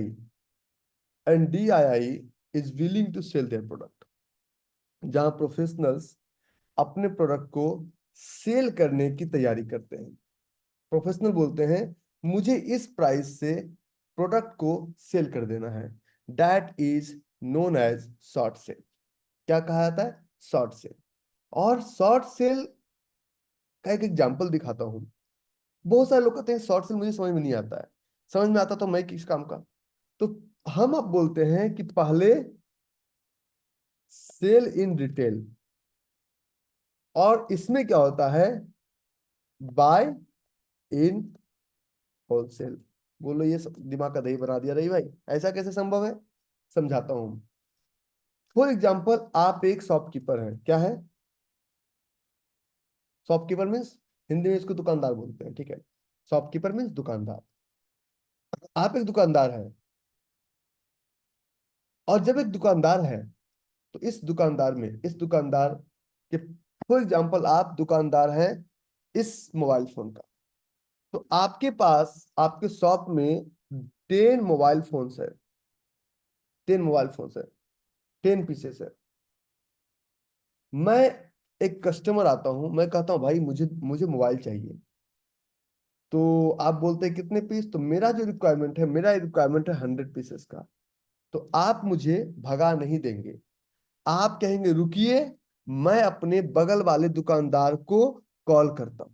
and DII is willing to sell their product. जहां प्रोफेशनल्स अपने प्रोडक्ट को सेल करने की तैयारी करते हैं। प्रोफेशनल बोलते हैं मुझे इस प्राइस से प्रोडक्ट को सेल कर देना है। That is known as short sell. क्या कहा जाता है? Short sell. और शॉर्ट सेल का एक एग्जांपल दिखाता हूं। बहुत सारे लोग कहते हैं शॉर्ट सेल मुझे समझ में नहीं आता है। समझ में आता तो मैं किस काम का? तो हम अब बोलते हैं कि पहले सेल इन रिटेल, और इसमें क्या होता है? Buy in wholesale. बोलो, ये दिमाग का दही बना दिया रही भाई, ऐसा कैसे संभव है? समझाता हूं। फॉर एग्जाम्पल, आप एक शॉपकीपर हैं। क्या है? शॉपकीपर मीन्स, हिंदी में इसको दुकानदार बोलते हैं, ठीक है। शॉपकीपर मीन्स दुकानदार। आप एक दुकानदार हैं। और जब एक दुकानदार है, तो इस दुकानदार के, फॉर एग्जाम्पल आप दुकानदार हैं इस मोबाइल फोन का। तो आपके पास आपके शॉप में 10 मोबाइल फोन्स है। 10 मोबाइल फोन्स है, 10 पीसेस है। मैं एक कस्टमर आता हूं, मैं कहता हूं भाई मुझे मुझे मोबाइल चाहिए। तो आप बोलते हैं कितने पीस? तो मेरा रिक्वायरमेंट है 100 पीसेस का। तो आप मुझे भगा नहीं देंगे। आप कहेंगे रुकिए, मैं अपने बगल वाले दुकानदार को कॉल करता हूं।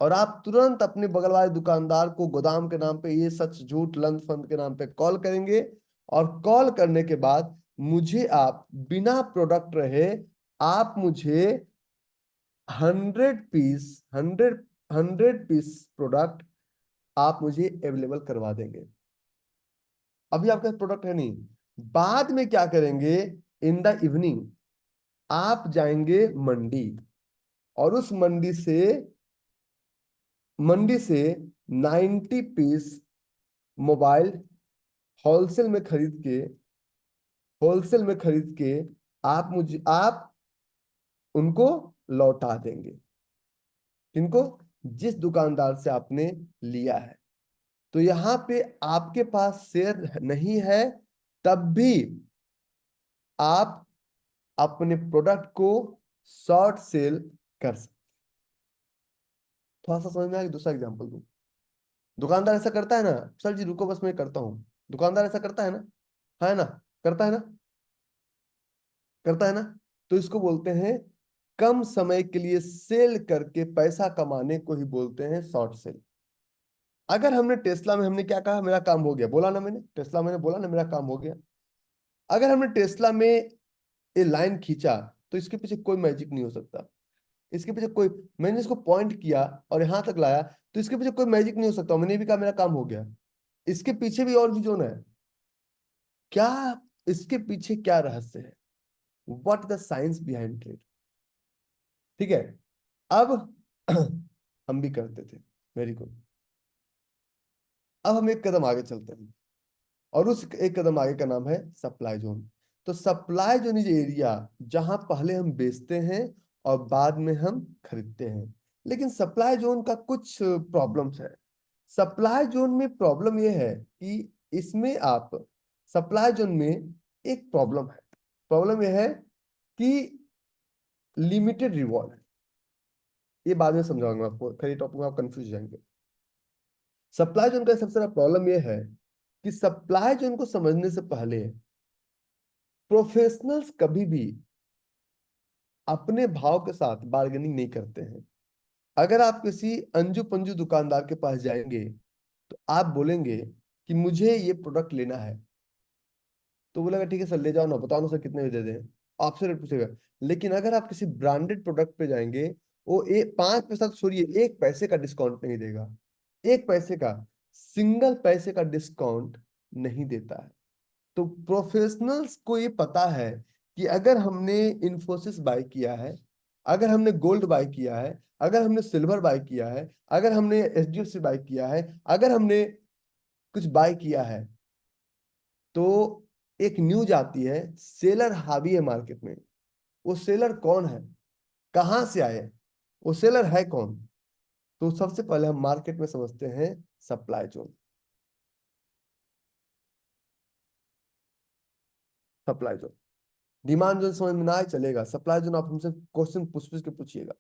और आप तुरंत अपने बगल वाले दुकानदार को गोदाम के नाम पे, ये सच झूठ लंद फंद के नाम पे कॉल करेंगे। और कॉल करने के बाद मुझे आप बिना प्रोडक्ट रहे, आप मुझे 100 पीस, 100 पीस प्रोडक्ट आप मुझे अवेलेबल करवा देंगे। अभी आपके पास प्रोडक्ट है नहीं। बाद में क्या करेंगे? इन द इवनिंग आप जाएंगे मंडी, और उस मंडी से 90 पीस मोबाइल होलसेल में खरीद के होलसेल में खरीद के आप उनको लौटा देंगे। किनको? जिस दुकानदार से आपने लिया है। तो यहां पे आपके पास शेयर नहीं है, तब भी आप अपने प्रोडक्ट को शॉर्ट सेल कर सकते। थोड़ा सा समझ में आया? दूसरा एग्जाम्पल दूं। दुकानदार ऐसा करता है ना, सर जी रुको बस मैं करता हूँ, दुकानदार ऐसा करता है ना, है ना, करता है ना, करता है ना। तो इसको बोलते हैं कम समय के लिए सेल करके पैसा कमाने को ही बोलते हैं शॉर्ट सेल। अगर हमने टेस्ला में, हमने क्या कहा, मेरा काम हो गया, बोला ना मैंने, टेस्ला मैंने बोला ना मेरा काम हो गया। अगर हमने टेस्ला में ये लाइन खींचा तो इसके पीछे कोई मैजिक नहीं हो सकता। इसके पीछे कोई, मैंने इसको पॉइंट किया और यहां तक लाया तो इसके पीछे कोई मैजिक नहीं हो सकता। मैंने भी कहा मेरा काम हो गया। इसके पीछे भी और भी जोन है। क्या इसके पीछे क्या रहस्य है? What the science behind it? ठीक है। अब हम भी करते थे, वेरी गुड। अब हम एक कदम आगे चलते हैं और उस एक कदम आगे का नाम है सप्लाई जोन। तो सप्लाई जोन इज एरिया जहां पहले हम बेचते हैं और बाद में हम खरीदते हैं। लेकिन सप्लाई जोन का कुछ प्रॉब्लम्स है। सप्लाई जोन में प्रॉब्लम यह है कि इसमें आप, सप्लाई जोन में एक प्रॉब्लम है। प्रॉब्लम यह है कि लिमिटेड रिवॉर्ड है। ये बाद में समझाऊंगा आपको, खरीद टॉपिक में आप कंफ्यूज जाएंगे। सप्लाई जोन का सबसे बड़ा प्रॉब्लम यह है कि सप्लाई जोन को समझने से पहले प्रोफेशनल्स कभी भी अपने भाव के साथ बार्गेनिंग नहीं करते हैं। अगर आप किसी अंजू पंजू दुकानदार के पास जाएंगे तो आप बोलेंगे कि मुझे ये प्रोडक्ट लेना है, तो बोलेगा ठीक है सर ले जाओ ना, बताओ ना सर कितने में दे दें, आपसे रेट पूछेगा। लेकिन अगर आप किसी ब्रांडेड प्रोडक्ट पे जाएंगे, वो 5 पैसा तो छोड़िए, 1 पैसे का डिस्काउंट नहीं देगा। 1 पैसे का, सिंगल पैसे का डिस्काउंट नहीं देता है। तो प्रोफेशनल्स को ये पता है कि अगर हमने इन्फोसिस बाय किया है, अगर हमने गोल्ड बाय किया है, अगर हमने सिल्वर बाय किया है, अगर हमने एचडीएफसी बाय किया है, अगर हमने कुछ बाय किया है, तो एक न्यूज आती है सेलर हावी है मार्केट में। वो सेलर कौन है, कहां से आए, वो सेलर है कौन? तो सबसे पहले हम मार्केट में समझते हैं supply zone. Supply zone, demand zone समझ में ना आए चलेगा, सप्लाई जोन आप हमसे क्वेश्चन पूछ पूछ के पूछिएगा।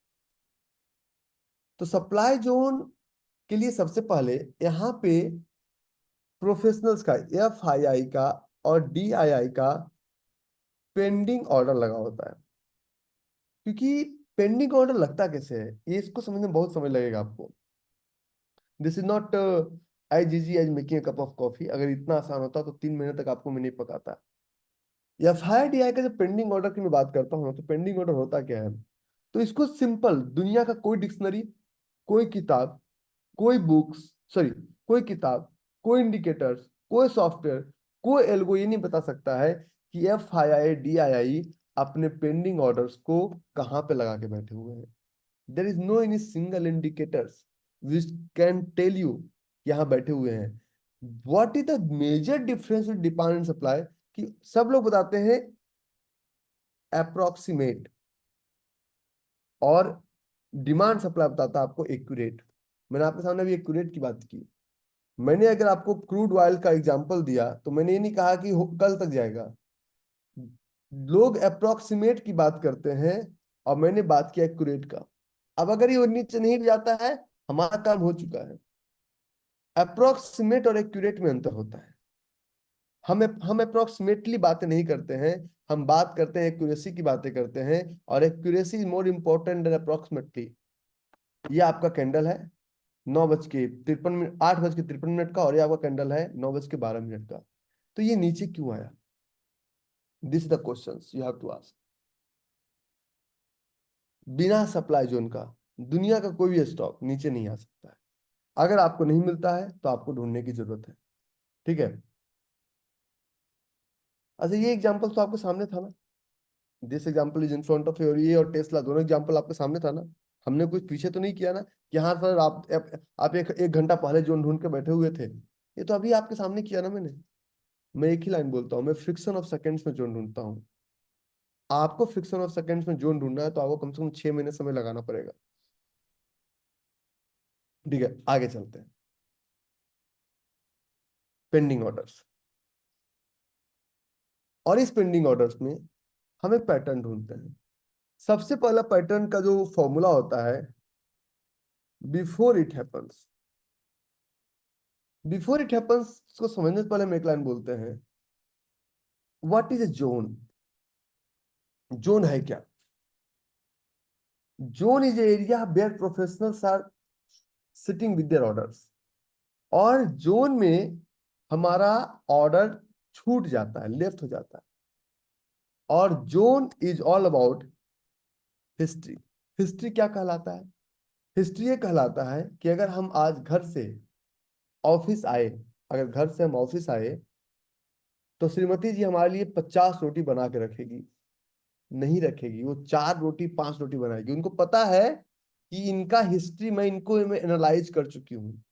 तो सप्लाई जोन के लिए सबसे पहले यहाँ पे प्रोफेशनल्स का, एफआईआई का और डीआईआई का पेंडिंग ऑर्डर लगा होता है। क्योंकि पेंडिंग ऑर्डर लगता कैसे है, ये इसको समझने में बहुत समय लगेगा आपको। This is not as easy as making a cup of coffee. अगर इतना आसान होता तो 3 महीने तक आपको मैं नहीं पकाता। एफआईआई डीआई का जब पेंडिंग ऑर्डर की मैं बात करता हूँ तो पेंडिंग ऑर्डर होता क्या है? तो इसको सिंपल, दुनिया का कोई डिक्शनरी, कोई किताब, कोई बुक्स, सॉरी, कोई किताब, कोई इंडिकेटर्स, कोई सॉफ्टवेयर, कोई एल्गो ये नहीं बता सकता है कि एफआईआई डीआईआई अपने पेंडिंग ऑर्डर्स को कहाँ पे लगा के बैठे हुए हैं। There is no any single indicators which can tell you यहाँ बैठे हुए हैं। What is the major difference with demand and supply? कि सब लोग बताते हैं अप्रोक्सीमेट, और डिमांड सप्लाई बताता है आपको एक्यूरेट। मैंने आपके सामने भी एक्यूरेट की बात की। मैंने अगर आपको क्रूड ऑयल का एग्जांपल दिया तो मैंने ये नहीं कहा कि कल तक जाएगा। लोग अप्रोक्सीमेट की बात करते हैं और मैंने बात किया एक्यूरेट का। अब अगर ये नीचे नहीं भी जाता है, हमारा काम हो चुका है। अप्रोक्सीमेट और एक्यूरेट में अंतर होता है। हम अप्रोक्सीमेटली बातें नहीं करते हैं, हम बात करते हैं एक्यूरेसी की बातें करते हैं। और accuracy is more important than approximately. ये आपका कैंडल है 9:53 मिनट, 8:53 मिनट का, और ये आपका कैंडल है 9:12 मिनट का। तो ये नीचे क्यों आया? This the question you have to ask. बिना सप्लाई जोन का दुनिया का कोई भी स्टॉक नीचे नहीं आ सकता है। अगर आपको नहीं मिलता है तो आपको ढूंढने की जरूरत है। ठीक है। अच्छा, ये एग्जांपल तो आपके सामने था ना, this example is in front of your, ये और टेस्ला दोनों एग्जांपल आपके सामने था ना। हमने कुछ पीछे तो नहीं किया ना कि हाँ सर आप एक घंटा पहले जोन ढूंढ के बैठे हुए थे। ये तो अभी आपके सामने किया ना मैंने। मैं एक ही लाइन बोलता हूँ, मैं फ्रिक्शन ऑफ सेकंड्स में जोन ढूंढता हूँ। आपको फ्रिक्शन ऑफ सेकंड्स में जोन ढूंढना है तो आपको कम से कम 6 महीने समय लगाना पड़ेगा। ठीक है, आगे चलते हैं। पेंडिंग ऑर्डर्स, और इस पेंडिंग ऑर्डर्स में हम एक पैटर्न ढूंढते हैं। सबसे पहला पैटर्न का जो फॉर्मूला होता है before it happens. Before it happens को समझने से पहले हम एक लाइन बोलते हैं, what is a zone. Zone है क्या? Zone is area where professionals are sitting with their orders. और जोन में हमारा ऑर्डर छूट जाता है, लेफ्ट हो जाता है। और zone is all about history. History क्या कहलाता है? हिस्ट्री ये कहलाता है कि अगर हम आज घर से ऑफिस आए, अगर घर से हम ऑफिस आए, तो श्रीमती जी हमारे लिए 50 रोटी बना के रखेगी? नहीं रखेगी, वो 4 रोटी 5 रोटी बनाएगी। उनको पता है कि इनका हिस्ट्री मैं इनको एनालाइज कर चुकी हूँ।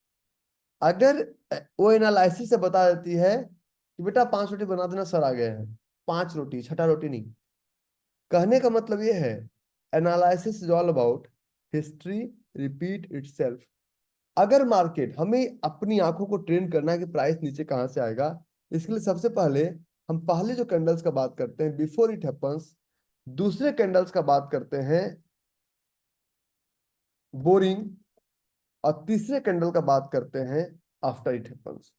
अगर वो एनालिसिस से बता देती है कि बेटा 5 रोटी बना देना, सर आ गए हैं, 5 रोटी, छठा रोटी नहीं। कहने का मतलब ये है, analysis is all about history repeat itself. अगर मार्केट हमें अपनी आंखों को ट्रेन करना है कि प्राइस नीचे कहां से आएगा, इसके लिए सबसे पहले हम पहले जो कैंडल्स का बात करते हैं बिफोर इट हैपन्स, दूसरे कैंडल्स का बात करते हैं बोरिंग, और तीसरे कैंडल का बात करते हैं आफ्टर इट हैपन्स।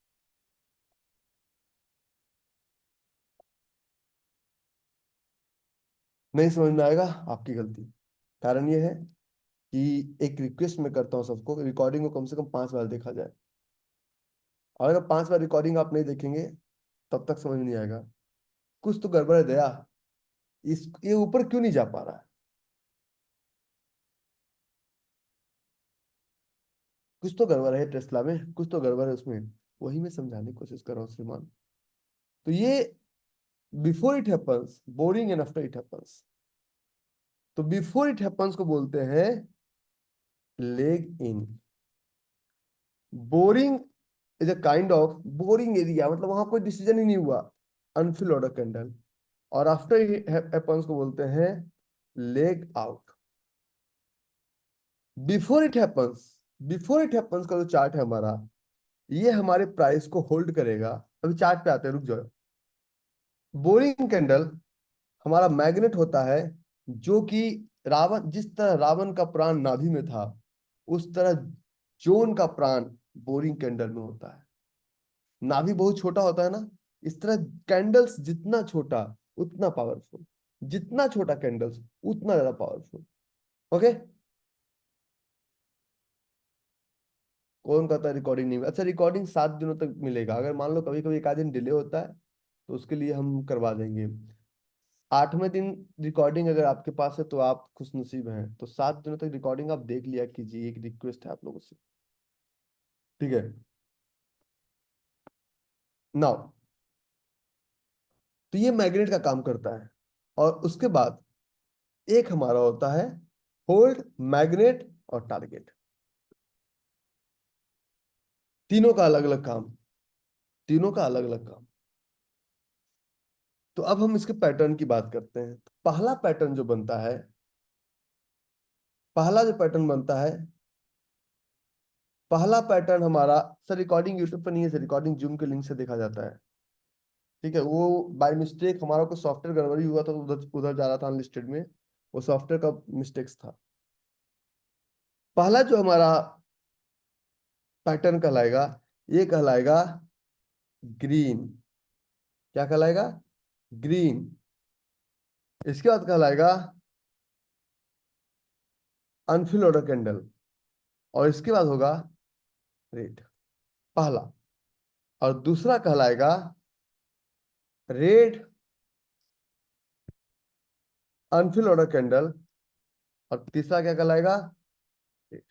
नहीं समझ में आएगा, आपकी गलती। कारण यह है कि एक रिक्वेस्ट मैं करता हूं सबको, रिकॉर्डिंग को कम से कम 5 बार देखा जाए। और अगर 5 बार रिकॉर्डिंग आप नहीं देखेंगे तब तक समझ में नहीं आएगा। कुछ तो गड़बड़ है दया, इस ये ऊपर क्यों नहीं जा पा रहा है? कुछ तो गड़बड़ है टेस्ला में, कुछ तो गड़बड़ है उसमें। वही मैं समझाने की कोशिश कर रहा हूँ श्रीमान। तो ये before it happens, boring and after it happens. तो बिफोर इट हैपन्स को बोलते हैं leg in. Boring is a kind of boring area, मतलब वहां कोई डिसीजन ही नहीं हुआ, अनफिल ऑर्डर कैंडल। और आफ्टर इट हैपन्स को बोलते हैं leg out. Before it happens, before it happens का जो चार्ट है हमारा, ये हमारे प्राइस को होल्ड करेगा। अभी चार्ट पे आते हैं, रुक जाओ। बोरिंग कैंडल हमारा मैग्नेट होता है, जो कि रावण, जिस तरह रावण का प्राण नाभि में था, उस तरह जोन का प्राण बोरिंग कैंडल में होता है। नाभि बहुत छोटा होता है ना, इस तरह कैंडल्स जितना छोटा उतना पावरफुल, जितना छोटा कैंडल्स उतना ज्यादा पावरफुल। ओके। कौन कहता है रिकॉर्डिंग नहीं? अच्छा, रिकॉर्डिंग 7 दिनों तक मिलेगा। अगर मान लो कभी कभी एक आध दिन डिले होता है तो उसके लिए हम करवा देंगे। 8वें दिन रिकॉर्डिंग अगर आपके पास है तो आप खुशनसीब हैं। तो 7 दिनों तक रिकॉर्डिंग आप देख लिया कीजिए, एक रिक्वेस्ट है आप लोगों से। ठीक है। नाउ, तो ये मैग्नेट का काम करता है। और उसके बाद एक हमारा होता है होल्ड, मैग्नेट और टारगेट। तीनों का अलग अलग काम, तीनों का अलग अलग काम। तो अब हम इसके पैटर्न की बात करते हैं। तो पहला पैटर्न जो बनता है, पहला जो पैटर्न बनता है, पहला पैटर्न हमारा, सर रिकॉर्डिंग यूट्यूब पर नहीं है सर, रिकॉर्डिंग जूम के लिंक से देखा जाता है। ठीक है, वो बाय मिस्टेक हमारा कोई सॉफ्टवेयर गड़बड़ी हुआ था तो उधर उधर जा रहा था अनलिस्टेड में, वो सॉफ्टवेयर का मिस्टेक्स था। पहला जो हमारा पैटर्न कहलाएगा, ये कहलाएगा ग्रीन। क्या कहलाएगा? ग्रीन। इसके बाद कहलाएगा अनफिल ऑर्डर कैंडल। और इसके बाद होगा रेड, पहला। और दूसरा कहलाएगा रेड अनफिल ऑर्डर कैंडल। और तीसरा क्या कहलाएगा? red।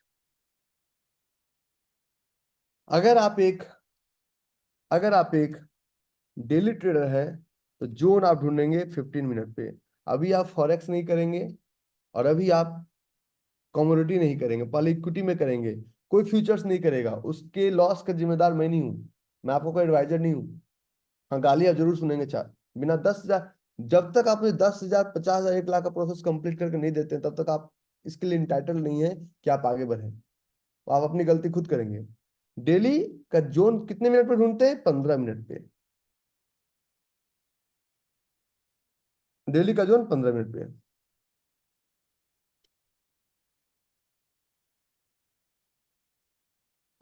अगर आप एक अगर आप एक डेली ट्रेडर है तो जोन आप ढूंढेंगे 15 मिनट पे। अभी आप फॉरेक्स नहीं करेंगे, और अभी आप कमोडिटी नहीं करेंगे, पहले इक्विटी में करेंगे। कोई फ्यूचर्स नहीं करेगा, उसके लॉस का जिम्मेदार मैं नहीं हूं। मैं आपको कोई एडवाइजर नहीं हूं। हाँ, गालियां जरूर सुनेंगे चार, बिना 10,000, जब तक आप मुझे 10,000 50,000 1 लाख का प्रोसेस कंप्लीट करके नहीं देते हैं, तब तक आप इसके लिए इंटाइटल नहीं है कि आप आगे बढ़े। तो आप अपनी गलती खुद करेंगे। डेली का जोन कितने मिनट पे ढूंढते हैं? 15 मिनट पे। डेली का जोन 15 मिनट पे।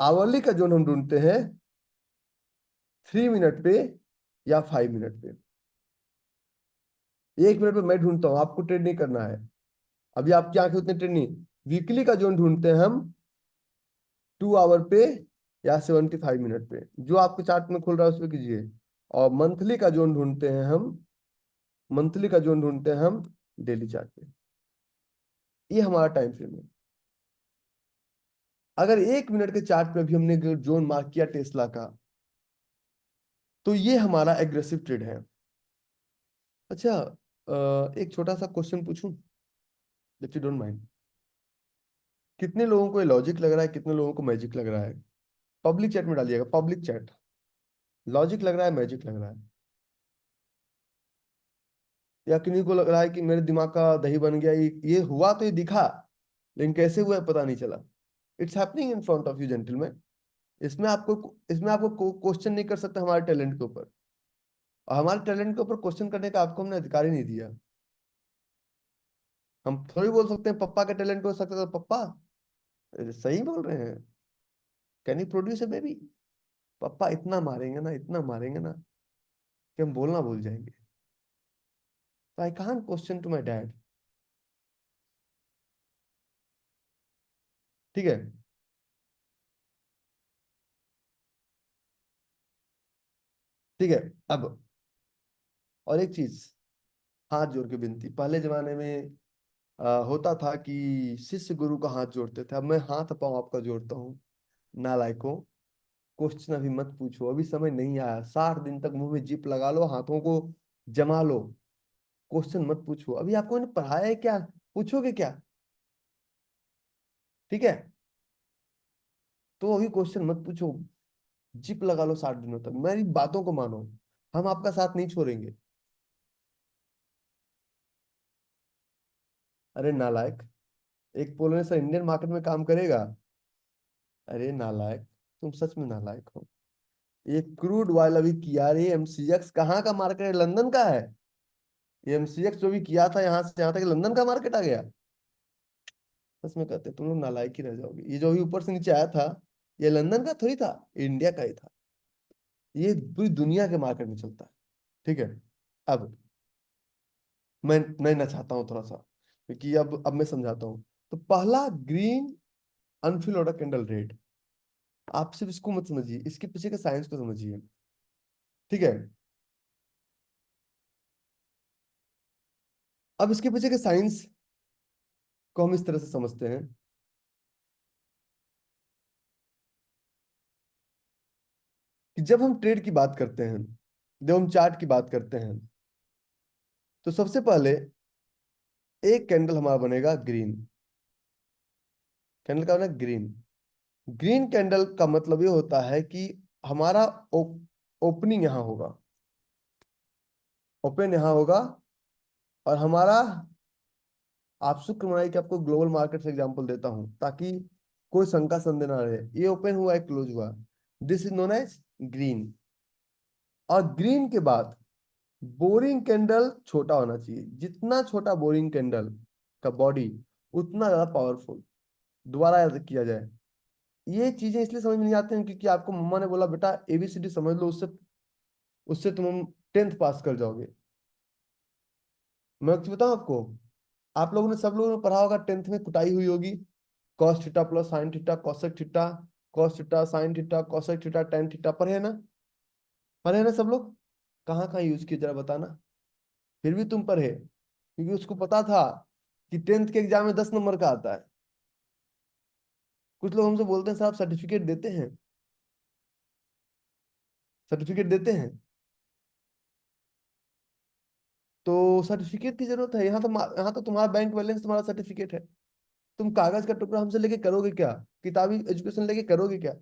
आवरली का जोन हम ढूंढते हैं 3 मिनट पे या 5 मिनट पे। 1 मिनट पे मैं ढूंढता हूँ, आपको ट्रेड नहीं करना है। अभी आपकी आंखें उतनी ट्रेड नहीं। वीकली का जोन ढूंढते हैं हम 2 आवर पे या 75 मिनट पे, जो आपके चार्ट में खुल रहा है उस पर कीजिए। और मंथली का जोन ढूंढते हैं हम डेली चार्ट पे। ये हमारा टाइम फ्रेम है। अगर 1 मिनट के चार्ट पे भी हमने जोन मार्क किया टेस्ला का, तो ये हमारा एग्रेसिव ट्रेड है। अच्छा, एक छोटा सा क्वेश्चन पूछूं, इफ यू डोंट माइंड। कितने लोगों को ये लॉजिक लग रहा है, कितने लोगों को मैजिक लग रहा है? पब्लिक चैट में डालिएगा, पब्लिक चैट। लॉजिक लग रहा है, मैजिक लग रहा है? या किन्हीं को लग रहा है कि मेरे दिमाग का दही बन गया, ये हुआ तो ये दिखा, लेकिन कैसे हुआ है पता नहीं चला। It's happening in front of you gentleman. इसमें आपको क्वेश्चन नहीं कर सकते हमारे टैलेंट के ऊपर। और हमारे टैलेंट के ऊपर क्वेश्चन करने का आपको हमने अधिकार ही नहीं दिया। हम थोड़ी बोल सकते हैं पप्पा का टैलेंट हो सकता है तो पप्पा सही बोल रहे हैं, can you produce a baby? पप्पा इतना मारेंगे ना, इतना मारेंगे ना कि हम बोलना भूल जाएंगे। तो I can't question to my dad. ठीक है। ठीक है। अब और एक चीज, हाथ जोड़ के विनती। पहले जमाने में होता था कि शिष्य गुरु का हाथ जोड़ते थे। अब मैं हाथ पांव आपका जोड़ता हूँ। नालायकों, क्वेश्चन अभी मत पूछो, अभी समय नहीं आया। 60 दिन तक मुंह में जिप लगा लो, हाथों को जमा लो। क्वेश्चन मत पूछो, अभी आपको मैंने पढ़ाया है क्या? पूछोगे क्या? ठीक है, तो अभी क्वेश्चन मत पूछो। जिप लगा लो 60 दिनों तक, मेरी बातों को मानो। हम आपका साथ नहीं छोड़ेंगे। अरे नालायक, एक पोलने से इंडियन मार्केट में काम करेगा? अरे नालायक, तुम सच में नालायक हो। ये क्रूड ऑयल अभी किया रे, एमसीएक्स कहाँ का मार्केट है? लंदन का है। ये एमसीएक्स जो भी किया था यहाँ से यहाँ तक, लंदन का मार्केट आ गया। सच में कहते तुम लोग नालायक ही रह जाओगे। ये जो भी ऊपर से नीचे आया था, ये लंदन का थोड़ी था, इंडिया का ही था। ये पूरी दुनिया के मार्केट में चलता है। ठीक है। अब मैं ना चाहता हूँ थोड़ा सा, क्योंकि अब मैं समझाता हूँ। तो पहला green unfill order candle red, आप सिर्फ इसको मत समझिए, इसके पीछे के साइंस को समझिए। ठीक है। अब इसके पीछे के साइंस को हम इस तरह से समझते हैं कि जब हम ट्रेड की बात करते हैं, जब हम चार्ट की बात करते हैं, तो सबसे पहले एक कैंडल हमारा बनेगा ग्रीन। कैंडल का बनेगा ग्रीन। ग्रीन कैंडल का मतलब ये होता है कि हमारा ओपनिंग यहाँ होगा, ओपन यहाँ होगा। और हमारा, आप शुक्र मनाइए कि आपको ग्लोबल मार्केट से एग्जांपल देता हूं ताकि कोई शंका संदेह ना रहे। ये ओपन हुआ है, क्लोज हुआ, this is known as green. और ग्रीन के बाद बोरिंग कैंडल छोटा होना चाहिए। जितना छोटा बोरिंग कैंडल का बॉडी, उतना ज्यादा पावरफुल। दोबारा याद किया जाए, ये चीजें इसलिए समझ में नहीं आती हैं क्योंकि आपको मम्मा ने बोला बेटा एबीसीडी समझ लो, उससे उससे तुम 10th पास कर जाओगे। मैं कुछ बताऊं आपको, आप लोगों ने, सब लोगों ने पढ़ा होगा, 10th में कुटाई हुई होगी। Cos theta plus sine theta cosec theta, cos theta sine theta cosec theta tan theta, पढ़े है ना? पढ़े है ना सब लोग? कहाँ कहाँ यूज किए जरा बताना। फिर भी तुम पढ़े, क्योंकि उसको पता था कि 10th के एग्जाम में 10 नंबर का आता है। कुछ लोग हमसे बोलते हैं साहब सर्टिफिकेट देते हैं, सर्टिफिकेट देते हैं। तो सर्टिफिकेट की जरूरत है? यहाँ तो तुम्हारा बैंक बैलेंस तुम्हारा सर्टिफिकेट है। तुम कागज का टुकड़ा हमसे लेके करोगे क्या? किताबी एजुकेशन लेके करोगे क्या?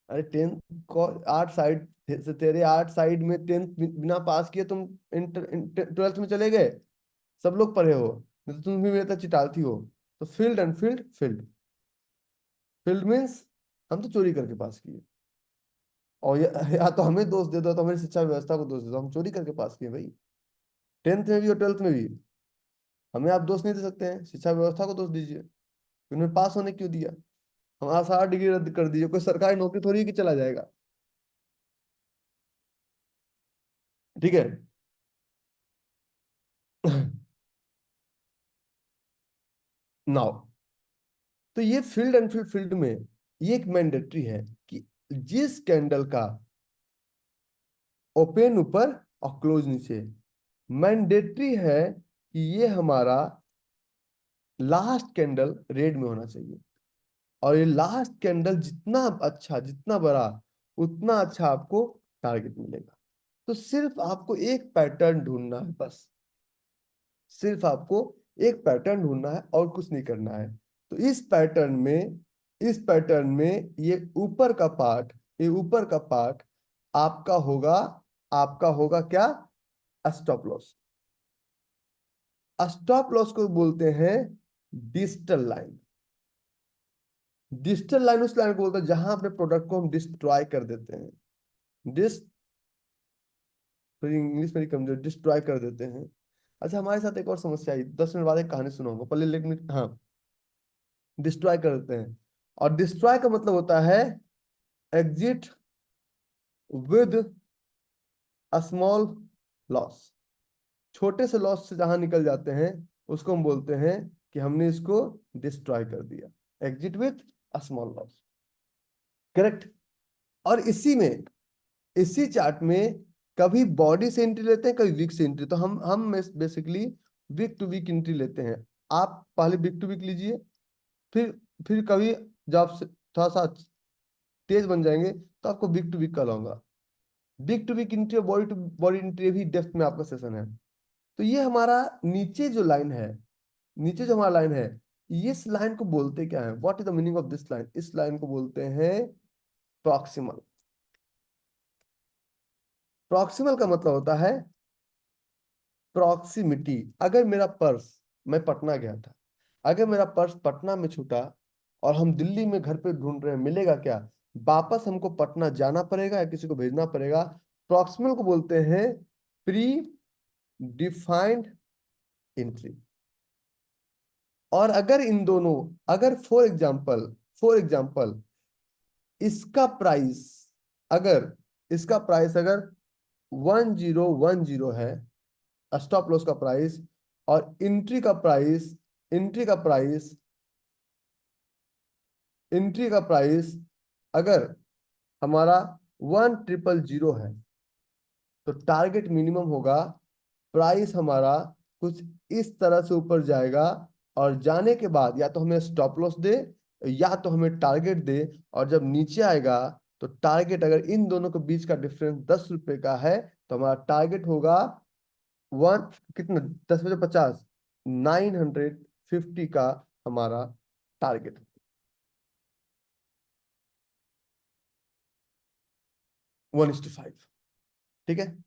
अरे 10th को 8 साइड से, तेरे 8 साइड में 10th बिना पास किए तुम 12th में चले गए। सब लोग पढ़े हो, नहीं तो तुम भी मेरे तरह चिटालती हो। तो field unfilled field, field means हम तो चोरी करके पास किए। और या तो हमें दोष दे दो, तो हमारी शिक्षा व्यवस्था को दोष दे दो, हम चोरी करके पास किए भाई। 10th में भी और 12th में भी हमें आप दोष नहीं दे सकते हैं, शिक्षा व्यवस्था को दोष दीजिए। उन्होंने पास होने क्यों दिया? हमारा सारा डिग्री रद्द कर दीजिए, कोई सरकारी नौकरी थोड़ी है कि चला जाएगा। ठीक है। नाउ, तो ये फील्ड एंड फील्ड फील्ड में ये एक मैंडेटरी है कि जिस कैंडल का ओपन ऊपर और क्लोज नीचे, मैंडेटरी है कि ये हमारा लास्ट कैंडल रेड में होना चाहिए। और ये लास्ट कैंडल जितना अच्छा, जितना बड़ा, उतना अच्छा आपको टारगेट मिलेगा। तो सिर्फ आपको एक पैटर्न ढूंढना है बस, सिर्फ आपको एक पैटर्न ढूंढना है और कुछ नहीं करना है। तो इस पैटर्न में ये ऊपर का पार्ट, ये ऊपर का पार्ट आपका होगा, आपका होगा क्या? Stop loss. स्टॉप लॉस को बोलते हैं डिजिटल लाइन। डिजिटल लाइन उस लाइन को बोलते हैं जहां अपने प्रोडक्ट को हम डिस्ट्रॉय कर देते हैं। डिस इंग्लिश मेरी कमजोर, डिस्ट्रॉय कर देते हैं। अच्छा, हमारे साथ एक और समस्या आई, 10 मिनट बाद एक कहानी सुनाऊंगा, पहले लेट मी, हाँ। डिस्ट्रॉय कर देते हैं, और डिस्ट्रॉय का मतलब होता है exit with a small loss. छोटे से लॉस से जहां निकल जाते हैं उसको हम बोलते हैं कि हमने इसको डिस्ट्रॉय कर दिया। Exit with a small loss, correct. और इसी चार्ट में कभी बॉडी से एंट्री लेते हैं, कभी वीक से एंट्री। तो हम basically week to week entry लेते हैं। आप पहले वीक टू वीक लीजिए, फिर फिर कभी जब आप थोड़ा सा तेज बन जाएंगे तो आपको वीक टू वीक का लाऊंगा। वीक टू वीक एंट्री और बॉडी टू बॉडी एंट्री भी डेप्थ में आपका सेशन है। तो ये हमारा नीचे जो लाइन है, नीचे जो हमारा लाइन है, इस लाइन को बोलते क्या है? What is the meaning of this line? इस लाइन को बोलते हैं प्रॉक्सिमल। प्रॉक्सिमल का मतलब होता है प्रॉक्सिमिटी। अगर मेरा पर्स, मैं पटना गया था, अगर मेरा पर्स पटना में छूटा और हम दिल्ली में घर पे ढूंढ रहे हैं, मिलेगा क्या? वापस हमको पटना जाना पड़ेगा या किसी को भेजना पड़ेगा। प्रॉक्सिमल को बोलते हैं प्री डिफाइंड एंट्री। और अगर इन दोनों, अगर फॉर एग्जाम्पल इसका प्राइस, अगर इसका प्राइस अगर 1010 है, स्टॉप लॉस का प्राइस, और एंट्री का प्राइस अगर हमारा 1000 है, तो टारगेट मिनिमम होगा, प्राइस हमारा कुछ इस तरह से ऊपर जाएगा, और जाने के बाद या तो हमें स्टॉप लॉस दे या तो हमें टारगेट दे। और जब नीचे आएगा तो टारगेट, अगर इन दोनों के बीच का डिफरेंस 10 रुपए का है, तो हमारा टारगेट होगा वन, कितना, 10 बजे 50, 950 का हमारा टारगेट। 1:5। ठीक है।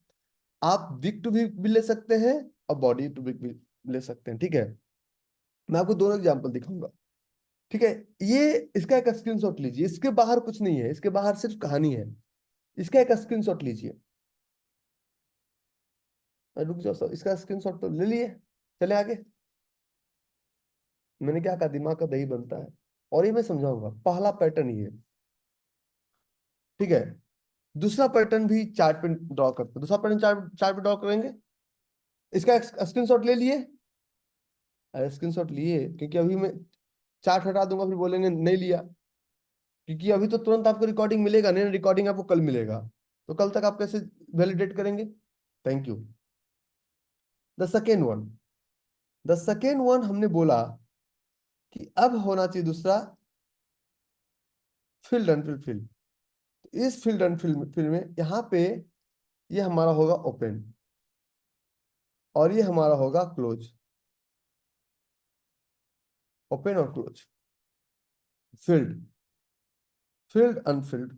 आप वीक टू वीक भी ले सकते हैं और बॉडी टू वीक भी ले सकते हैं। ठीक है। मैं आपको दोनों एग्जांपल दिखाऊंगा। ठीक है। ये, इसका एक स्क्रीनशॉट लीजिए, इसके बाहर कुछ नहीं है, इसके बाहर सिर्फ कहानी है। इसका एक स्क्रीनशॉट लीजिए। रुक जाओ सर, इसका स्क्रीनशॉट तो ले लिए, चले आगे। मैंने क्या कहा, दिमाग का दही बनता है। और ये मैं समझाऊंगा। पहला पैटर्न ये, ठीक है। दूसरा पैटर्न भी चार्ट पे ड्रॉ करते हैं, दूसरा पैटर्न चार्ट चार्ट पे ड्रॉ करेंगे। इसका स्क्रीनशॉट ले लिए? अरे स्क्रीनशॉट लिए, क्योंकि अभी मैं चार्ट हटा दूंगा, फिर बोलेंगे नहीं लिया। क्योंकि अभी तो तुरंत आपको रिकॉर्डिंग मिलेगा नहीं, रिकॉर्डिंग आपको कल मिलेगा। तो कल तक आप कैसे वैलिडेट करेंगे? Thank you. The second one, हमने बोला कि अब होना चाहिए दूसरा फील्ड एंड फील्ड फील्ड। इस फील्ड एंड फील्ड में यहाँ पे ये हमारा होगा ओपन, और ये हमारा होगा क्लोज। ओपन और close, field, field unfilled,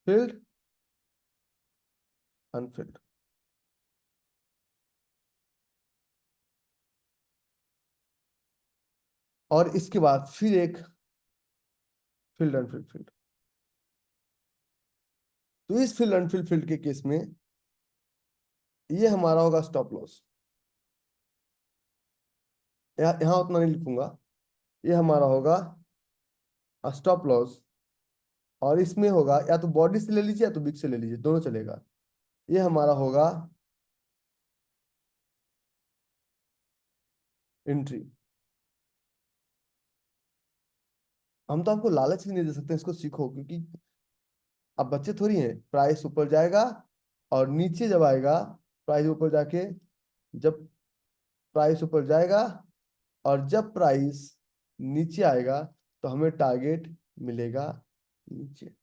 field unfilled. और इसके बाद फिर एक फील्ड अनफील्ड फील्ड। तो इस फील्ड अनफील्ड फील्ड के केस में ये हमारा होगा स्टॉप लॉस। यहाँ उतना नहीं लिखूंगा। ये हमारा होगा स्टॉप लॉस, और इसमें होगा या तो बॉडी से ले लीजिए या तो बिग से ले लीजिए, दोनों चलेगा। ये हमारा होगा एंट्री। हम तो आपको लालच भी नहीं दे सकते, इसको सीखो, क्योंकि अब बच्चे थोड़ी हैं। प्राइस ऊपर जाएगा और नीचे जब आएगा, प्राइस ऊपर जाके, जब प्राइस ऊपर जाएगा और जब प्राइस नीचे आएगा तो हमें टारगेट मिलेगा नीचे।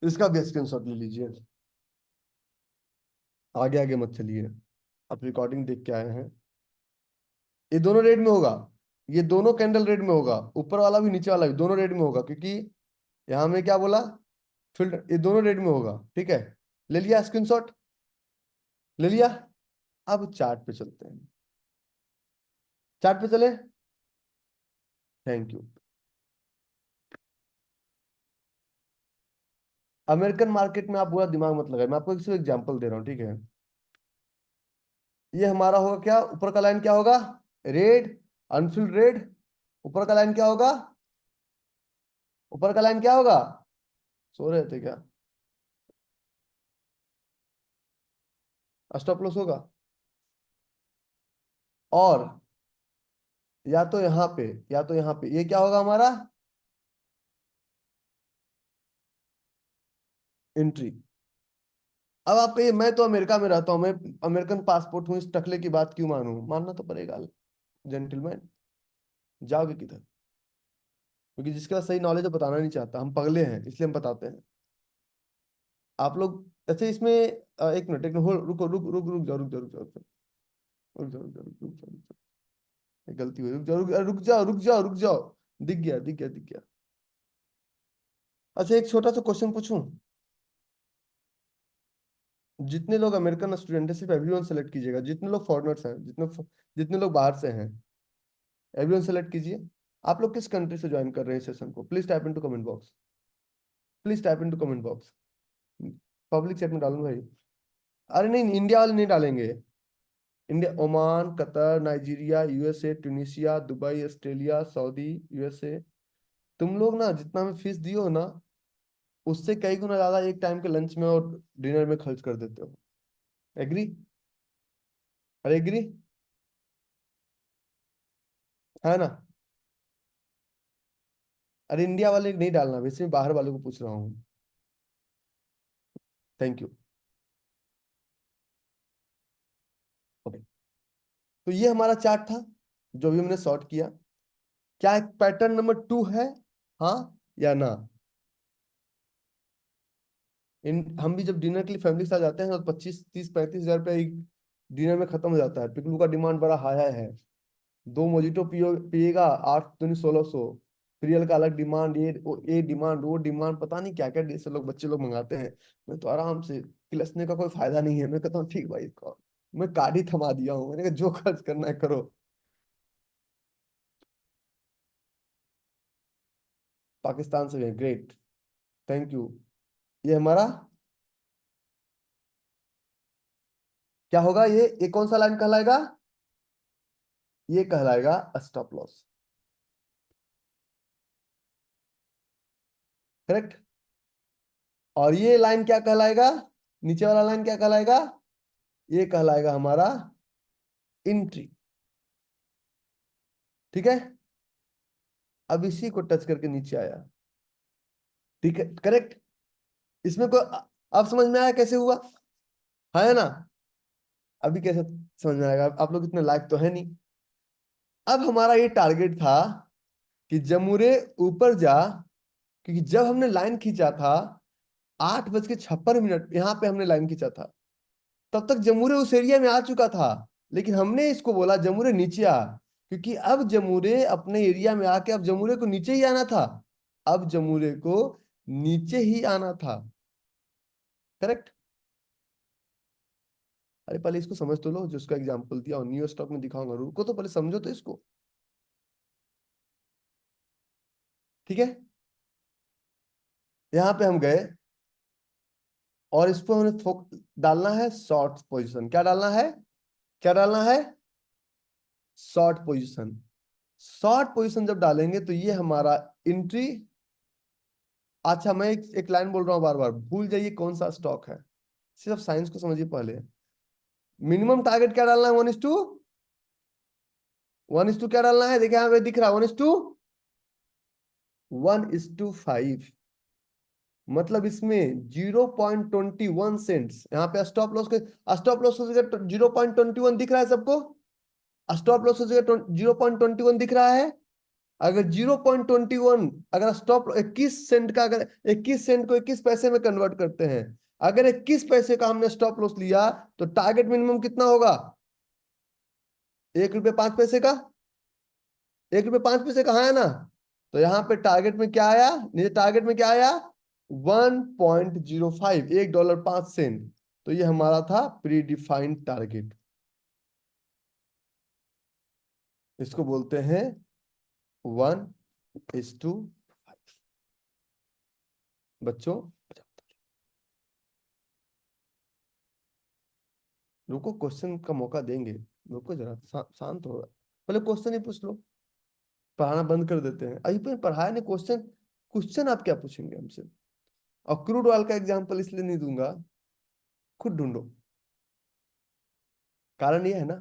इसका भी स्क्रीनशॉट ले लीजिए। आगे आगे मत चलिए, आप रिकॉर्डिंग देख के आए हैं। ये दोनों रेड में होगा, ये दोनों कैंडल रेड में होगा, ऊपर वाला भी नीचे वाला भी दोनों रेड में होगा, क्योंकि यहां हमने क्या बोला, फिल्टर, ये दोनों रेड में होगा। ठीक है, ले लिया स्क्रीनशॉट, ले लिया। अब चार्ट पे चलते हैं, चार्ट पे चले। Thank you. अमेरिकन मार्केट में आप पूरा दिमाग मत लगाइए, मैं आपको एक एग्जांपल दे रहा हूँ, ठीक है। ये हमारा होगा क्या, ऊपर का लाइन क्या होगा, रेड, अनफिल्ड रेड। ऊपर का लाइन क्या होगा, ऊपर का लाइन क्या होगा, सो रहे थे क्या, स्टॉप लॉस होगा। और या तो यहाँ पे या तो यहाँ पे, ये क्या होगा हमारा, एंट्री। अब आप ये, मैं तो अमेरिका में रहता हूँ, मैं अमेरिकन पासपोर्ट हूँ, इस टकले की बात क्यों मानूं, मानना तो पड़ेगा। जेंटलमैन, जाओगे किधर, क्योंकि जिसके पास सही नॉलेज है बताना नहीं चाहता, हम पगले हैं इसलिए हम बताते हैं। आप लोग अच्छा इसमें एक मिनट, एक मिनट, रुको, रुक जाओ, रुक जाओ, रुक जाओ, रुक जाओ, रुक जाओ, रुक जाओ, रुक जाओ, रुक जाओ, रुक जाओ। ये गलती हुई, रुक जाओ, रुक जाओ, रुक जाओ, रुक जाओ। दिख गया, दिख गया, दिख गया। अच्छा एक छोटा सा क्वेश्चन पूछूं। जितने लोग अमेरिकन स्टूडेंट है, सिर्फ एवरीवन सेलेक्ट कीजिएगा, जितने लोग फॉरेनर्स हैं, जितने लोग बाहर से हैं, एवरीवन सेलेक्ट कीजिए। आप लोग किस कंट्री से ज्वाइन कर रहे हैं सेशन को, please type into comment box, please type into comment box. Public chat में डालूं भाई। अरे नहीं, इंडिया वाले नहीं डालेंगे। India, Oman, Qatar, Nigeria, USA, Tunisia, Dubai, Australia, Saudi, USA. तुम लोग ना जितना में फीस दियो ना, उससे कई गुना ज्यादा एक टाइम के लंच में और डिनर में खर्च कर देते हो। एग्री, अरे एग्री, है ना। अरे इंडिया वाले नहीं डालना, वैसे मैं बाहर वालों को पूछ रहा हूँ। Thank you. ओके, तो ये हमारा चार्ट था जो भी हमने सॉर्ट किया। क्या एक पैटर्न नंबर 2 है, हाँ या ना। इन हम भी जब डिनर के लिए फैमिली के साथ जाते हैं तो 25, 30, 35 हजार रुपये डिनर में खत्म हो जाता है। पिकलू का डिमांड बड़ा हाई है, दो मोजिटो पिएगा 8 दूनी 1600। प्रियल का अलग डिमांड, ये डिमांड, वो डिमांड, पता नहीं क्या क्या डिश से लोग, बच्चे लोग मंगाते हैं। मैं तो आराम से, किलसने का कोई फायदा नहीं है, मैं कहता हूँ ठीक भाई, मैं कार्ड ही थमा दिया हूँ, मैंने कहा जो खर्च करना है करो। पाकिस्तान से, ग्रेट, थैंक यू। ये हमारा क्या होगा, ये कौन सा लाइन कहलाएगा, ये कहलाएगा स्टॉप लॉस। करेक्ट। और ये लाइन क्या कहलाएगा, नीचे वाला लाइन क्या कहलाएगा, ये कहलाएगा हमारा एंट्री। ठीक है, अब इसी को टच करके नीचे आया। ठीक है, करेक्ट। इसमें कोई, अब समझ में आया कैसे हुआ, है ना। अभी कैसे समझ में आएगा, आप लोग इतने लायक तो है नहीं। अब हमारा ये टारगेट था कि जमूरे ऊपर जा, क्योंकि जब हमने लाइन खींचा था 8:56 यहां पे हमने लाइन खींचा था, तब तक जमूरे उस एरिया में आ चुका था। लेकिन हमने इसको बोला जमूरे नीचे आ, क्योंकि अब जमूरे अपने एरिया में आके, अब जमूरे को नीचे ही आना था, अब जमूरे को नीचे ही आना था। करेक्ट। अरे पहले इसको समझ तो लो, जिसका एग्जांपल दिया और न्यू स्टॉक में दिखाऊंगा, रुको तो पहले समझो तो इसको। ठीक है, यहाँ पे हम गए और इसको हमें डालना है शॉर्ट पोजीशन। क्या डालना है, क्या डालना है? Short position. शॉर्ट पोजीशन जब डालेंगे तो ये हमारा एंट्री। अच्छा, मैं एक लाइन बोल रहा हूँ बार बार, भूल जाइए कौन सा स्टॉक है, सिर्फ साइंस को समझिए पहले। मिनिमम टारगेट क्या डालना है? 1:1:2 क्या डालना है? देखिए यहाँ पे दिख रहा है 1:5। मतलब इसमें 0.21 सेंट्स, यहाँ पे स्टॉप लॉस हो जाएगा 0.21 दिख रहा है सबको? स्टॉप लॉस हो जाएगा 0.21 दिख रहा है। अगर 0.21, अगर स्टॉप 21 सेंट का, अगर 21 सेंट को 21 पैसे में कन्वर्ट करते हैं, अगर 21 पैसे का हमने स्टॉप लॉस लिया तो टारगेट मिनिमम कितना होगा? 1 रुपये 5 पैसे का। 1 रुपये 5 पैसे कहाँ है ना? तो यहाँ पे टारगेट में क्या आया? नीचे टारगेट में क्या आया? 1.05, $1.05। तो ये हमारा था प्री डिफाइंड टारगेट। इसको बोलते हैं 1:5। बच्चों रुको, क्वेश्चन का मौका देंगे। रुको जरा, शांत हो। पहले क्वेश्चन ही पूछ लो। पढ़ाना बंद कर देते हैं अभी, पर पढ़ाया नहीं। क्वेश्चन क्वेश्चन आप क्या पूछेंगे हमसे? और क्रूड ऑयल का एग्जांपल इसलिए नहीं दूंगा, खुद ढूंढो। कारण ये है ना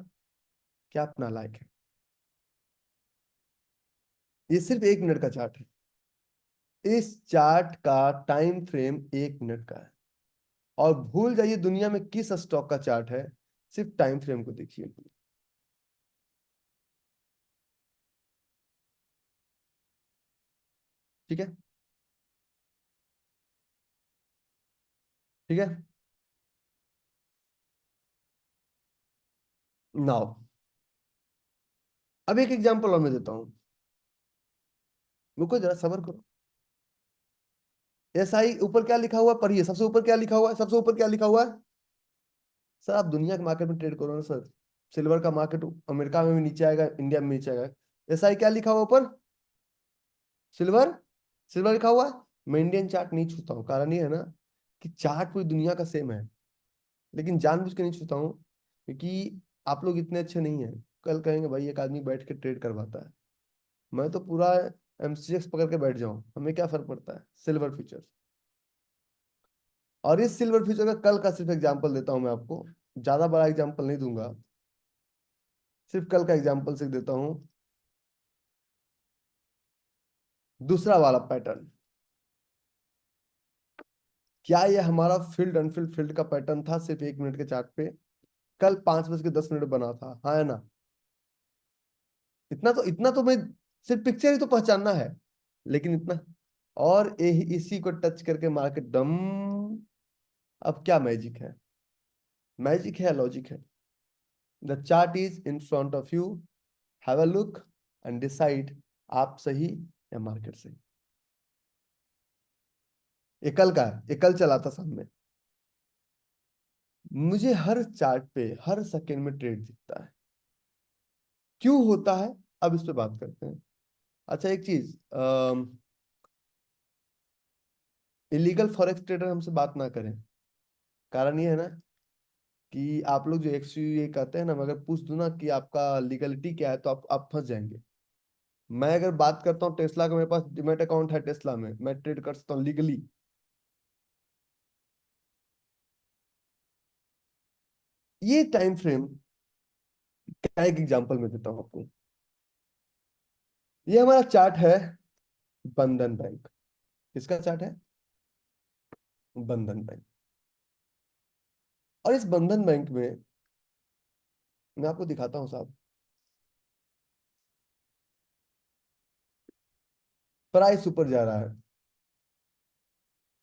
कि आप नालायक है। ये सिर्फ 1 मिनट का चार्ट है। इस चार्ट का टाइम फ्रेम 1 मिनट का है। और भूल जाइए दुनिया में किस स्टॉक का चार्ट है, सिर्फ टाइम फ्रेम को देखिए। ठीक है? ठीक है। नाउ अब एक एग्जांपल और मैं देता हूं। रुको जरा, सबर करो। SI ऊपर क्या लिखा हुआ है? पढ़िए, सबसे ऊपर क्या लिखा हुआ है? सबसे ऊपर क्या लिखा हुआ है? सर आप दुनिया के मार्केट में ट्रेड करो ना सर। सिल्वर का मार्केट अमेरिका में भी नीचे आएगा, इंडिया में नीचे आएगा। SI क्या लिखा हुआ ऊपर? सिल्वर। सिल्वर लिखा हुआ है। मैं इंडियन चार्ट नहीं छूता हूँ, कारण ये है ना कि चार्ट पूरी दुनिया का सेम है, लेकिन जानबूझ के नहीं छूता हूँ क्योंकि आप लोग इतने अच्छे नहीं हैं। कल कहेंगे भाई एक आदमी बैठ के ट्रेड करवाता है, मैं तो पूरा MCX पकड़ के बैठ जाऊं, हमें क्या फर्क पड़ता है? Silver future. और इस सिल्वर फ्यूचर का कल का सिर्फ एग्जांपल देता हूं मैं आपको, ज्यादा बड़ा एग्जांपल नहीं दूंगा, सिर्फ कल का एग्जांपल सिर्फ देता हूं। दूसरा वाला पैटर्न, क्या ये हमारा फील्ड अनफील्ड फील्ड का पैटर्न था सिर्फ 1 मिनट के चार्ट पे? कल 5:10 बना था, हाँ है ना? इतना तो मैं, सिर्फ पिक्चर ही तो पहचानना है, लेकिन इतना। और इसी को टच करके मार्केट डम। अब क्या मैजिक है? मैजिक है, लॉजिक है। The chart is in front of you, have a look and decide आप सही या मार्केट सही। ये कल का है, ये कल चला था सामने। मुझे हर चार्ट पे हर सेकंड में ट्रेड दिखता है। क्यों होता है? अब इस पे बात करते हैं। अच्छा एक चीज, इलीगल फॉरेक्स ट्रेडर हमसे बात ना करें। कारण ये है ना कि आप लोग जो XUA कहते हैं ना, मैं अगर पूछ दूं ना कि आपका लीगलिटी क्या है तो आप फंस जाएंगे। मैं अगर बात करता हूँ टेस्ला का, मेरे पास डिमेट अकाउंट है टेस्ला में, मैं ट्रेड कर सकता हूँ लीगली। ये टाइम फ्रेम का एक एग्जांपल मैं देता हूँ आपको। ये हमारा चार्ट है बंधन बैंक। किसका चार्ट है? बंधन बैंक। और इस बंधन बैंक में मैं आपको दिखाता हूँ साहब, प्राइस ऊपर जा रहा है।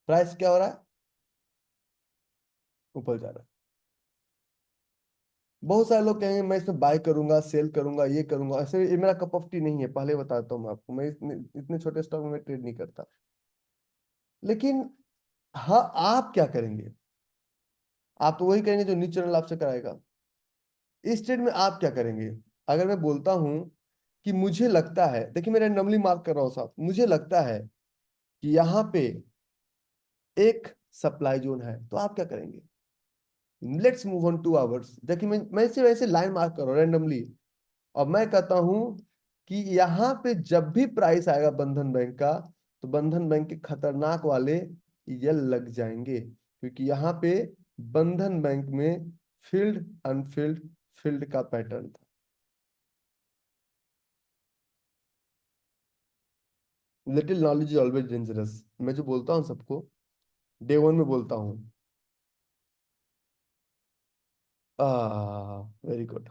प्राइस क्या हो रहा है? ऊपर जा रहा है। बहुत सारे लोग कहेंगे मैं इसमें बाय करूंगा, सेल करूंगा, ये करूंगा। ऐसे ये मेरा कप ऑफ टी नहीं है, पहले बताता हूँ मैं आपको। मैं इतने छोटे स्टॉक में ट्रेड नहीं करता। लेकिन हाँ, आप क्या करेंगे? आप तो वही करेंगे जो न्यूज़ चैनल आपसे कराएगा। इस ट्रेड में आप क्या करेंगे? अगर मैं बोलता हूं कि मुझे लगता है, देखिए मैं रैंडमली मार्क कर रहा हूं साहब, मुझे लगता है कि यहाँ पे एक सप्लाई जोन है, तो आप क्या करेंगे? Let's move on two hours. देखिए मैं सिर्फ ऐसे लाइन मार्क कर रहा हूँ रैंडमली। और मैं कहता हूं कि यहाँ पे जब भी प्राइस आएगा बंधन बैंक का, तो बंधन बैंक के खतरनाक वाले ये लग जाएंगे, क्योंकि यहाँ पे बंधन बैंक में फील्ड अनफील्ड फील्ड का पैटर्न था। Little knowledge is always dangerous, मैं जो बोलता हूँ सबको, डे वन में बोलता हूँ। Very good.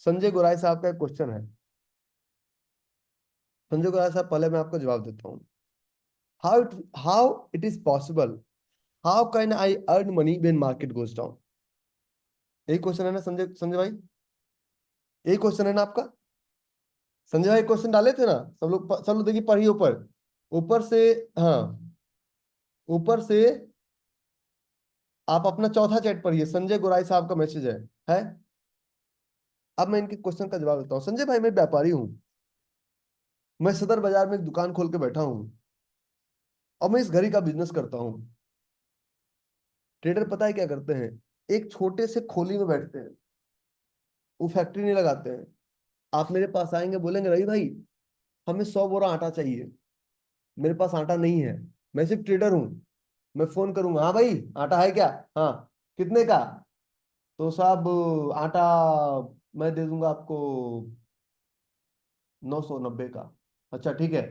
संजय गोराई साहब का एक क्वेश्चन है। संजय गोराई साहब, पहले मैं आपको जवाब देता हूँ। How it is possible, how can I earn money when market goes down? यही क्वेश्चन है ना संजय संजय भाई? यही क्वेश्चन है ना आपका? संजय भाई क्वेश्चन डाले थे ना? सब लोग देखिए, पढ़िए ऊपर। ऊपर से, हाँ, ऊपर से आप अपना चौथा चैट पढ़िए, संजय गोराई साहब का मैसेज है। अब मैं इनके क्वेश्चन का जवाब देता हूँ। संजय भाई, मैं व्यापारी हूँ। मैं सदर बाजार में एक दुकान खोल के बैठा हूँ, और मैं इस घड़ी का बिजनेस करता हूँ। ट्रेडर पता है क्या करते हैं? एक छोटे से खोली में बैठते हैं, वो फैक्ट्री नहीं लगाते हैं। आप मेरे पास आएंगे, बोलेंगे रवि भाई हमें 100 बोरा आटा चाहिए। मेरे पास आटा नहीं है, मैं सिर्फ ट्रेडर हूँ। मैं फोन करूंगा, हाँ भाई आटा है क्या? हाँ। कितने का? तो साहब आटा मैं दे दूंगा आपको 990 का। अच्छा ठीक है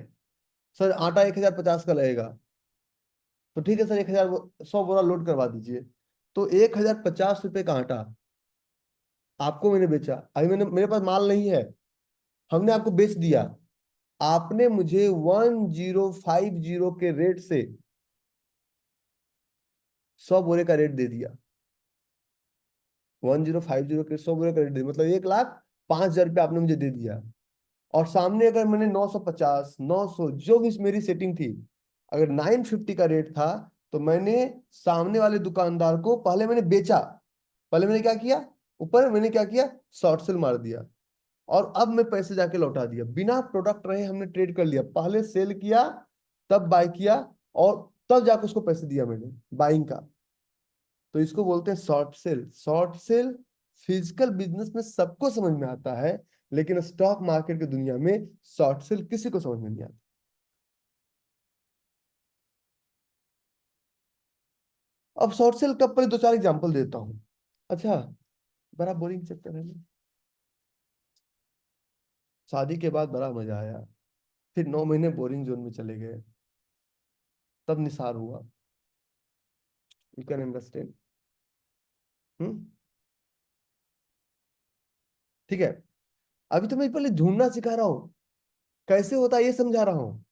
सर, आटा 1050 का लगेगा। तो ठीक है सर, 1000 100 बोरा लोड करवा दीजिए। तो 1050 रुपये का आटा आपको मैंने बेचा। अभी मेरे पास माल नहीं है, हमने आपको बेच दिया। आपने मुझे 1050 के रेट से 100 बोरे का रेट दे दिया। 1050 के 100 बोरे का रेट दे, मतलब 1,05,000 रुपये आपने मुझे दे दिया। और सामने अगर मैंने 950 900 जो भी मेरी सेटिंग थी, अगर 950 का रेट था, तो मैंने सामने वाले दुकानदार को पहले मैंने बेचा। पहले मैंने क्या किया? ऊपर मैंने क्या किया? शॉर्ट सेल मार दिया। और अब मैं पैसे जाके लौटा दिया, बिना प्रोडक्ट रहे हमने ट्रेड कर लिया। पहले सेल किया, तब बाय किया, और तब जाके उसको पैसे दिया मैंने बाइंग का। तो इसको बोलते हैं short cell. Short cell physical business में सबको समझ में आता है, लेकिन स्टॉक मार्केट की दुनिया में शॉर्ट सेल किसी को समझ में नहीं आता। अब शॉर्ट सेल कब पर दो चार एग्जांपल देता हूं। अच्छा, बड़ा बोरिंग चैप्टर है ना? शादी के बाद बड़ा मजा आया, फिर 9 महीने बोरिंग जोन में चले गए, तब निसार हुआ। You can understand. हम्म। ठीक है, अभी तो मैं पहले ढूंढना सिखा रहा हूँ, कैसे होता है ये समझा रहा हूँ।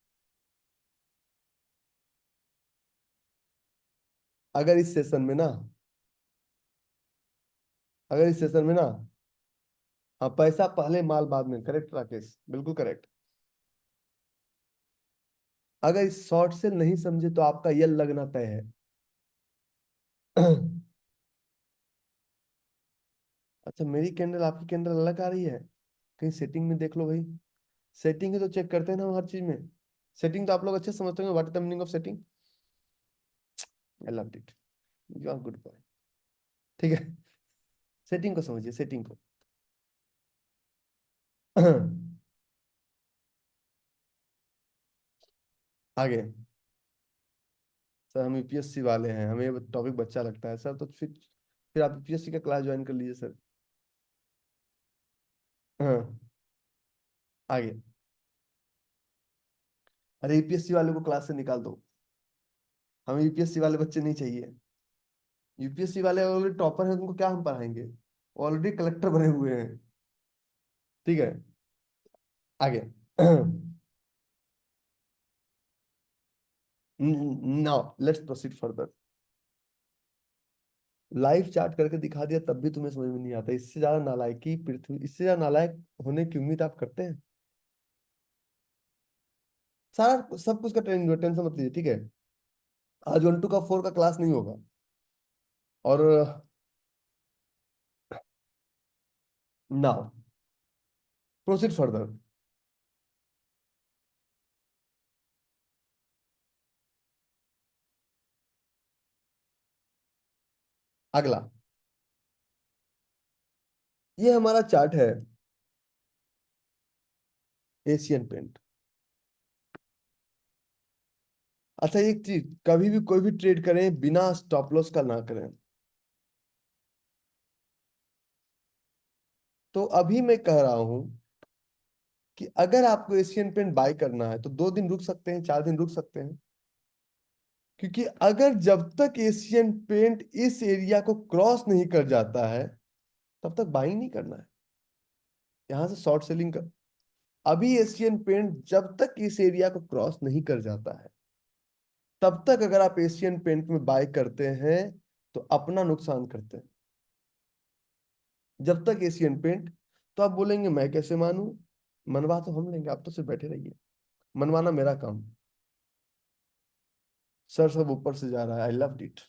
अगर इस सेशन में ना, अगर इस सेशन में ना, हाँ, पैसा पहले माल बाद में, करेक्ट राकेश, बिल्कुल करेक्ट। अगर इस शॉर्ट से नहीं समझे तो आपका ये लगना तय है। अच्छा, मेरी कैंडल आपकी कैंडल अलग आ रही है। कहीं सेटिंग में देख लो भाई। सेटिंग ही तो चेक करते हैं ना हम हर चीज में। सेटिंग तो आप लोग अच्छे से समझते होंगे, what is the meaning of setting. I love it, you are good boy. ठीक है, सेटिंग को समझिए, सेटिंग को। आगे। सर हम यूपीएससी वाले हैं, हमें ये टॉपिक बच्चा लगता है सर, तो फिर आप यूपीएससी का क्लास ज्वाइन कर लीजिए सर। हाँ, आगे। अरे यूपीएससी वाले को क्लास से निकाल दो, हमें यूपीएससी वाले बच्चे नहीं चाहिए। यूपीएससी वाले ऑलरेडी टॉपर हैं, उनको क्या हम पढ़ाएंगे? ऑलरेडी कलेक्टर बने हुए हैं। ठीक है, आगे। Now let's proceed further. Live chart करके दिखा दिया तब भी तुम्हें समझ में नहीं आता, इससे ज्यादा नालायकी पृथ्वी, इससे ज्यादा नालायक होने की उम्मीद आप करते हैं? सारा सब कुछ का ट्रेनिंग, टेंशन मत लीजिए, ठीक है। आज 1 2 का 4 का क्लास नहीं होगा। और नाउ प्रोसीड फर्दर। अगला, ये हमारा चार्ट है एशियन पेंट। अच्छा, एक चीज, कभी भी कोई भी ट्रेड करें बिना स्टॉप लॉस का ना करें। तो अभी मैं कह रहा हूं कि अगर आपको एशियन पेंट बाय करना है तो 2 दिन रुक सकते हैं, 4 दिन रुक सकते हैं। क्योंकि अगर जब तक एशियन पेंट इस एरिया को क्रॉस नहीं कर जाता है तब तक बाइंग नहीं करना है, यहां से शॉर्ट सेलिंग कर। अभी एशियन पेंट जब तक इस एरिया को क्रॉस नहीं कर जाता है तब तक अगर आप एशियन पेंट में बाय करते हैं तो अपना नुकसान करते हैं। जब तक एशियन पेंट, तो आप बोलेंगे मैं कैसे मानूं, मनवा तो हम लेंगे, आप तो सिर्फ बैठे रहिए, मनवाना मेरा काम। सर सब ऊपर से जा रहा है, आई लव इट।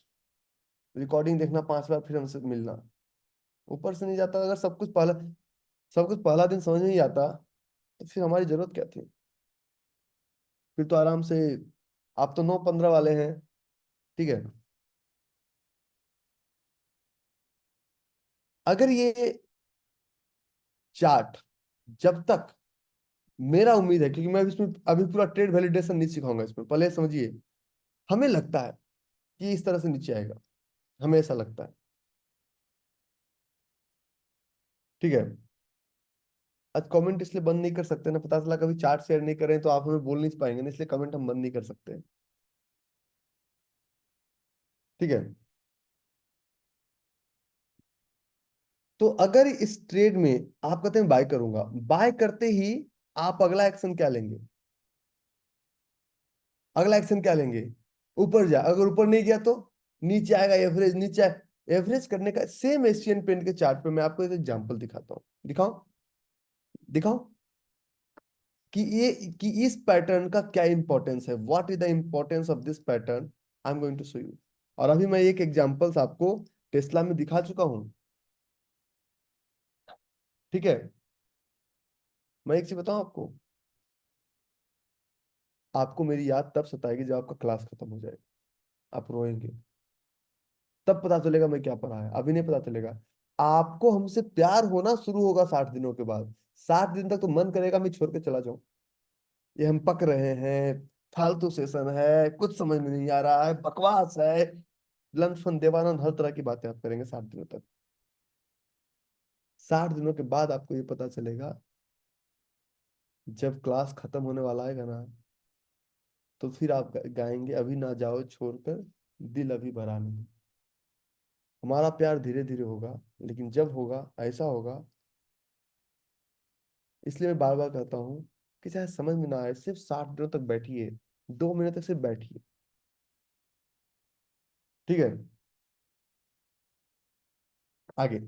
रिकॉर्डिंग देखना 5 बार फिर हमसे मिलना। ऊपर से नहीं जाता, अगर सब कुछ पहला दिन समझ में ही आता तो फिर हमारी जरूरत क्या थी। फिर तो आराम से, आप तो 9-15 वाले हैं, ठीक है। अगर ये चार्ट, जब तक, मेरा उम्मीद है, क्योंकि मैं इसमें अभी पूरा ट्रेड वैलिडेशन नहीं सिखाऊंगा, इसमें पहले समझिए। हमें लगता है कि इस तरह से नीचे आएगा, हमें ऐसा लगता है, ठीक है। आज कमेंट इसलिए बंद नहीं कर सकते ना, पता चला कभी चार्ट शेयर नहीं करें तो आप हमें बोल नहीं पाएंगे ना, इसलिए कमेंट हम बंद नहीं कर सकते, ठीक है। तो अगर इस ट्रेड में आप कहते हैं बाय करूंगा, बाय करते ही आप अगला एक्शन क्या लेंगे? अगला एक्शन क्या लेंगे? ऊपर जा, अगर ऊपर नहीं गया तो नीचे आएगा, एवरेज नीचे एवरेज करने का सेम एशियन पेंट के चार्ट पे मैं आपको एक एग्जांपल दिखाता हूँ, दिखाओ, दिखाओ कि ये, कि इस पैटर्न का क्या इंपॉर्टेंस है, what is the importance of this pattern, I am going to show you. और अभी मैं एक एग्जांपल्स आपको टेस्ला में दिखा चुका हूं, ठीक है। मैं एक चीज बताऊं आपको, आपको मेरी याद तब सताएगी जब आपका क्लास खत्म हो जाएगा, आप रोएंगे, तब पता चलेगा मैं क्या पढ़ा है, अभी नहीं पता चलेगा। आपको हमसे प्यार होना शुरू होगा 60 दिनों के बाद। 60 दिन तक तो मन करेगा मैं छोड़ के चला जाऊं, ये हम पक रहे हैं, फालतू सेशन है, कुछ समझ में नहीं आ रहा है, बकवास है, लंच फन देवानंद, हर तरह की बातें आप करेंगे 60 दिनों तक। 60 दिनों के बाद आपको ये पता चलेगा, जब क्लास खत्म होने वाला है ना, तो फिर आप गाएंगे अभी ना जाओ छोड़कर, दिल अभी भरा नहीं। हमारा प्यार धीरे धीरे होगा, लेकिन जब होगा ऐसा होगा। इसलिए मैं बार बार कहता हूँ कि चाहे समझ में ना आए, सिर्फ 60 दिनों तक बैठिए, 2 महीने तक सिर्फ बैठिए, ठीक है। आगे,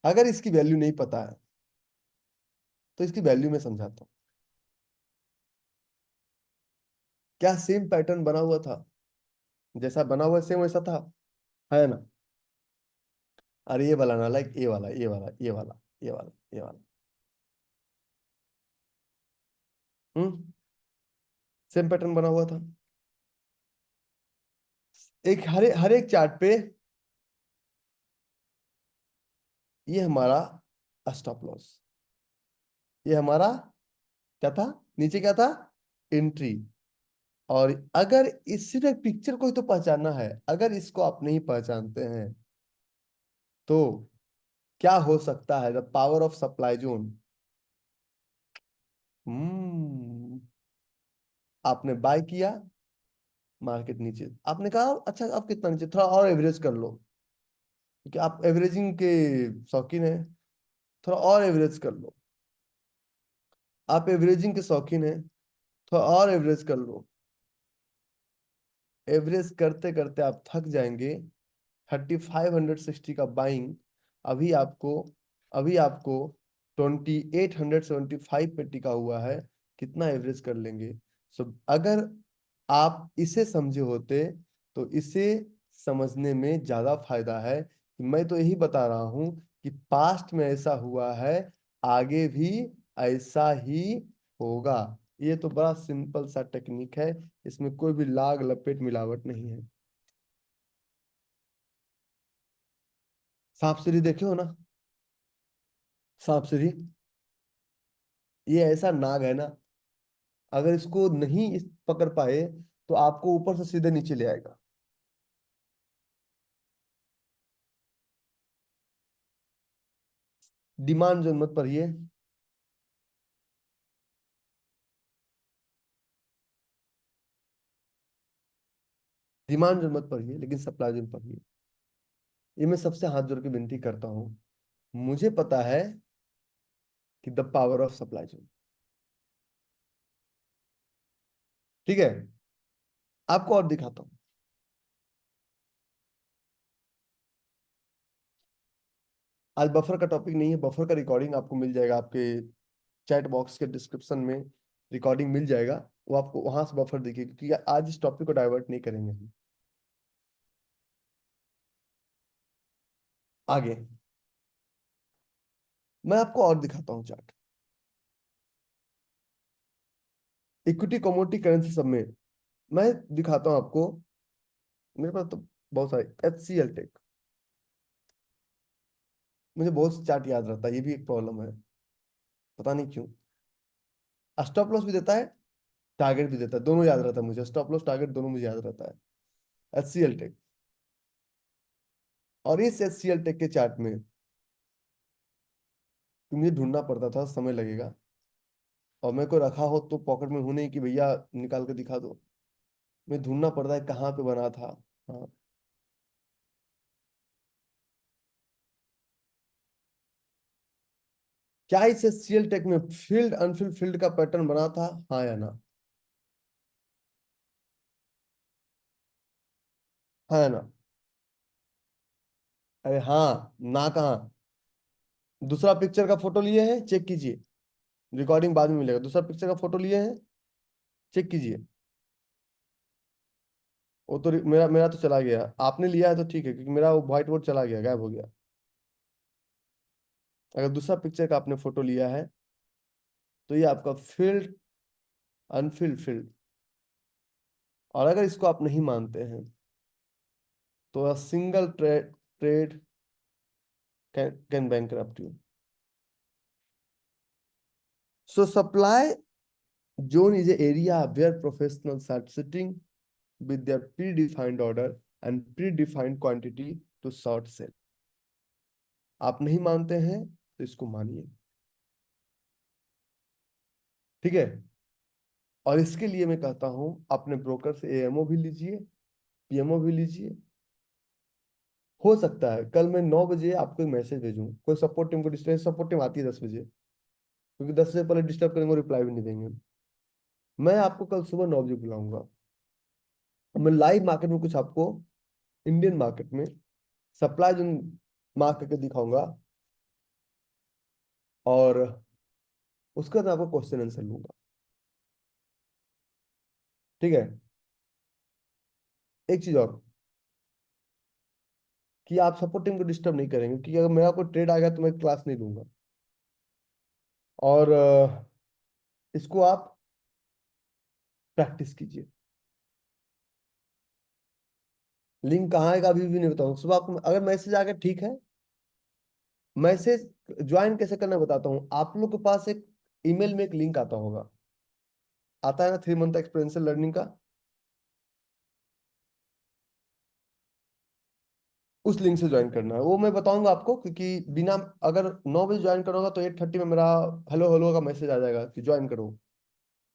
अगर इसकी वैल्यू नहीं पता है तो इसकी वैल्यू मैं समझाता हूँ। क्या सेम पैटर्न बना हुआ था? जैसा बना हुआ सेम वैसा था, है ना? अरे ये वाला ना, लाइक ये वाला, ये वाला, ये वाला, ये वाला, ये वाला, हम्म, सेम पैटर्न बना हुआ था। एक हर एक चार्ट पे ये हमारा स्टॉप लॉस, ये हमारा क्या था, नीचे क्या था, एंट्री। और अगर इस सिर्फ एक पिक्चर को ही तो पहचानना है, अगर इसको आप नहीं पहचानते हैं तो क्या हो सकता है, the power of supply zone. Hmm, आपने बाय किया, मार्केट नीचे, आपने कहा अच्छा अब कितना नीचे, थोड़ा और एवरेज कर लो, क्योंकि आप एवरेजिंग के शौकीन हैं, थोड़ा और एवरेज कर लो। आप एवरेजिंग के शौकीन हैं, थोड़ा और एवरेज कर लो। एवरेज करते करते आप थक जाएंगे। 3560 का बाइंग अभी आपको अभी आपको 2875 पे टिका हुआ है, कितना एवरेज कर लेंगे? सो अगर आप इसे समझे होते तो इसे समझने में ज्यादा फायदा है कि मैं तो यही बता रहा हूं कि पास्ट में ऐसा हुआ है, आगे भी ऐसा ही होगा। ये तो बड़ा सिंपल सा टेक्निक है, इसमें कोई भी लाग लपेट मिलावट नहीं है। सांप सीढ़ी देखे हो ना? सांप सीढ़ी, ये ऐसा नाग है ना, अगर इसको नहीं इस पकड़ पाए तो आपको ऊपर से सीधे नीचे ले आएगा। डिमांड जोन मत पढ़िए, डिमांड जोन मत पढ़िए, लेकिन सप्लाई जोन पढ़िए। ये मैं सबसे हाथ जोड़ के विनती करता हूँ। मुझे पता है कि the power of supply zone. ठीक है, आपको और दिखाता हूँ। आज बफर का टॉपिक नहीं है, बफर का रिकॉर्डिंग आपको मिल जाएगा आपके चैट बॉक्स के डिस्क्रिप्शन में, रिकॉर्डिंग मिल जाएगा। वो आपको वहां से बफर दिखेगी, क्योंकि आज इस टॉपिक को डाइवर्ट नहीं करेंगे हम। आगे मैं आपको और दिखाता हूँ चार्ट। इक्विटी, कमोडिटी, करेंसी सब में मैं दिखाता हूँ आपको। मेरे पास तो बहुत सारे, HCL टेक, मुझे बहुत से चार्ट याद रहता है, ये भी एक प्रॉब्लम है, पता नहीं क्यों। स्टॉप लॉस भी देता है, टारगेट भी देता है, दोनों याद रहता है मुझे, स्टॉप लॉस टारगेट दोनों मुझे याद रहता है। HCL टेक, और इस HCL टेक के चार्ट में मुझे ढूंढना पड़ता था, समय लगेगा, और मेरे को रखा हो तो पॉकेट में हूं नहीं कि भैया निकाल के दिखा दो। मैं ढूंढना पड़ता है कहाँ पे बना था। हाँ, क्या इस HCL टेक में फील्ड अनफिल्ड फील्ड का पैटर्न बना था, हाँ या ना? हाँ या ना? अरे हाँ ना कहाँ? दूसरा पिक्चर का फोटो लिए हैं, चेक कीजिए, रिकॉर्डिंग बाद में मिलेगा। दूसरा पिक्चर का फोटो लिए हैं, चेक कीजिए। वो तो मेरा मेरा तो चला गया, आपने लिया है तो ठीक है, क्योंकि मेरा वो व्हाइट बोर्ड चला गया, गायब हो गया। अगर दूसरा पिक्चर का आपने फोटो लिया है तो ये आपका फील्ड अनफिल्ड फील्ड। और अगर इसको आप नहीं मानते हैं तो single trade can bankrupt you. So supply zone is an area where professionals are sitting with their predefined order and predefined quantity to short sell। आप नहीं मानते हैं तो इसको मानिए, ठीक है। और इसके लिए मैं कहता हूं अपने ब्रोकर से AMO भी लीजिए, PMO भी लीजिए। हो सकता है कल मैं 9 बजे आपको एक मैसेज भेजूं, कोई सपोर्ट टीम को डिस्टर्ब, सपोर्ट टीम आती है 10 बजे, क्योंकि 10 से पहले डिस्टर्ब करेंगे, रिप्लाई भी नहीं देंगे। मैं आपको कल सुबह 9 बजे बुलाऊंगा, मैं लाइव मार्केट में कुछ आपको इंडियन मार्केट में सप्लाई जोन मार्क करके दिखाऊंगा, और उसका मैं आपको क्वेश्चन आंसर लूंगा, ठीक है। एक चीज और, कि आप सपोर्ट टीम को डिस्टर्ब नहीं करेंगे, क्योंकि अगर मेरा कोई ट्रेड आ गया तो मैं क्लास नहीं लूंगा। और इसको आप प्रैक्टिस कीजिए। लिंक कहाँ आएगा अभी भी नहीं बताऊँ, सुबह आपको अगर मैसेज आ गया ठीक है। मैसेज ज्वाइन कैसे करना बताता हूँ। आप लोग के पास एक ईमेल में एक लिंक आता होगा, आता है ना, 3 मंथ एक्सपीरियंशियल लर्निंग का। उस लिंक से ज्वाइन करना है, वो मैं बताऊंगा आपको, क्योंकि बिना, अगर 9 बजे ज्वाइन करोगा तो 8:30 में मेरा हेलो हेलो का मैसेज आ जाएगा कि ज्वाइन करो,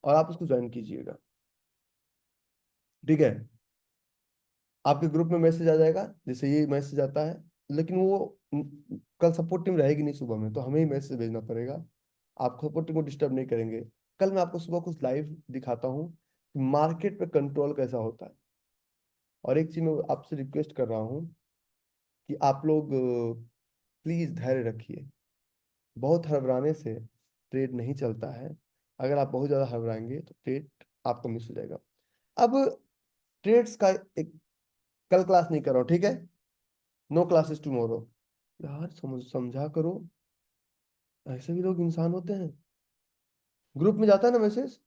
और आप उसको ज्वाइन कीजिएगा, ठीक है। आपके ग्रुप में मैसेज आ जाएगा, जैसे ये मैसेज आता है, लेकिन वो कल सपोर्ट टीम रहेगी नहीं सुबह में, तो हमें ही मैसेज भेजना पड़ेगा। आप सपोर्ट टीम को डिस्टर्ब नहीं करेंगे। कल मैं आपको सुबह कुछ लाइव दिखाता हूँ कि मार्केट पे कंट्रोल कैसा होता है। और एक चीज मैं आपसे रिक्वेस्ट कर रहा हूँ कि आप लोग प्लीज धैर्य रखिए। बहुत हड़बड़ाने से ट्रेड नहीं चलता है। अगर आप बहुत ज्यादा हड़बड़ाएंगे तो ट्रेड आपका मिस हो जाएगा। अब ट्रेड्स का एक, कल क्लास नहीं कर रहा हूँ, ठीक है। No classes tomorrow. यार समझा करो, ऐसे भी लोग इंसान होते हैं। ग्रुप में जाता है ना मैसेज,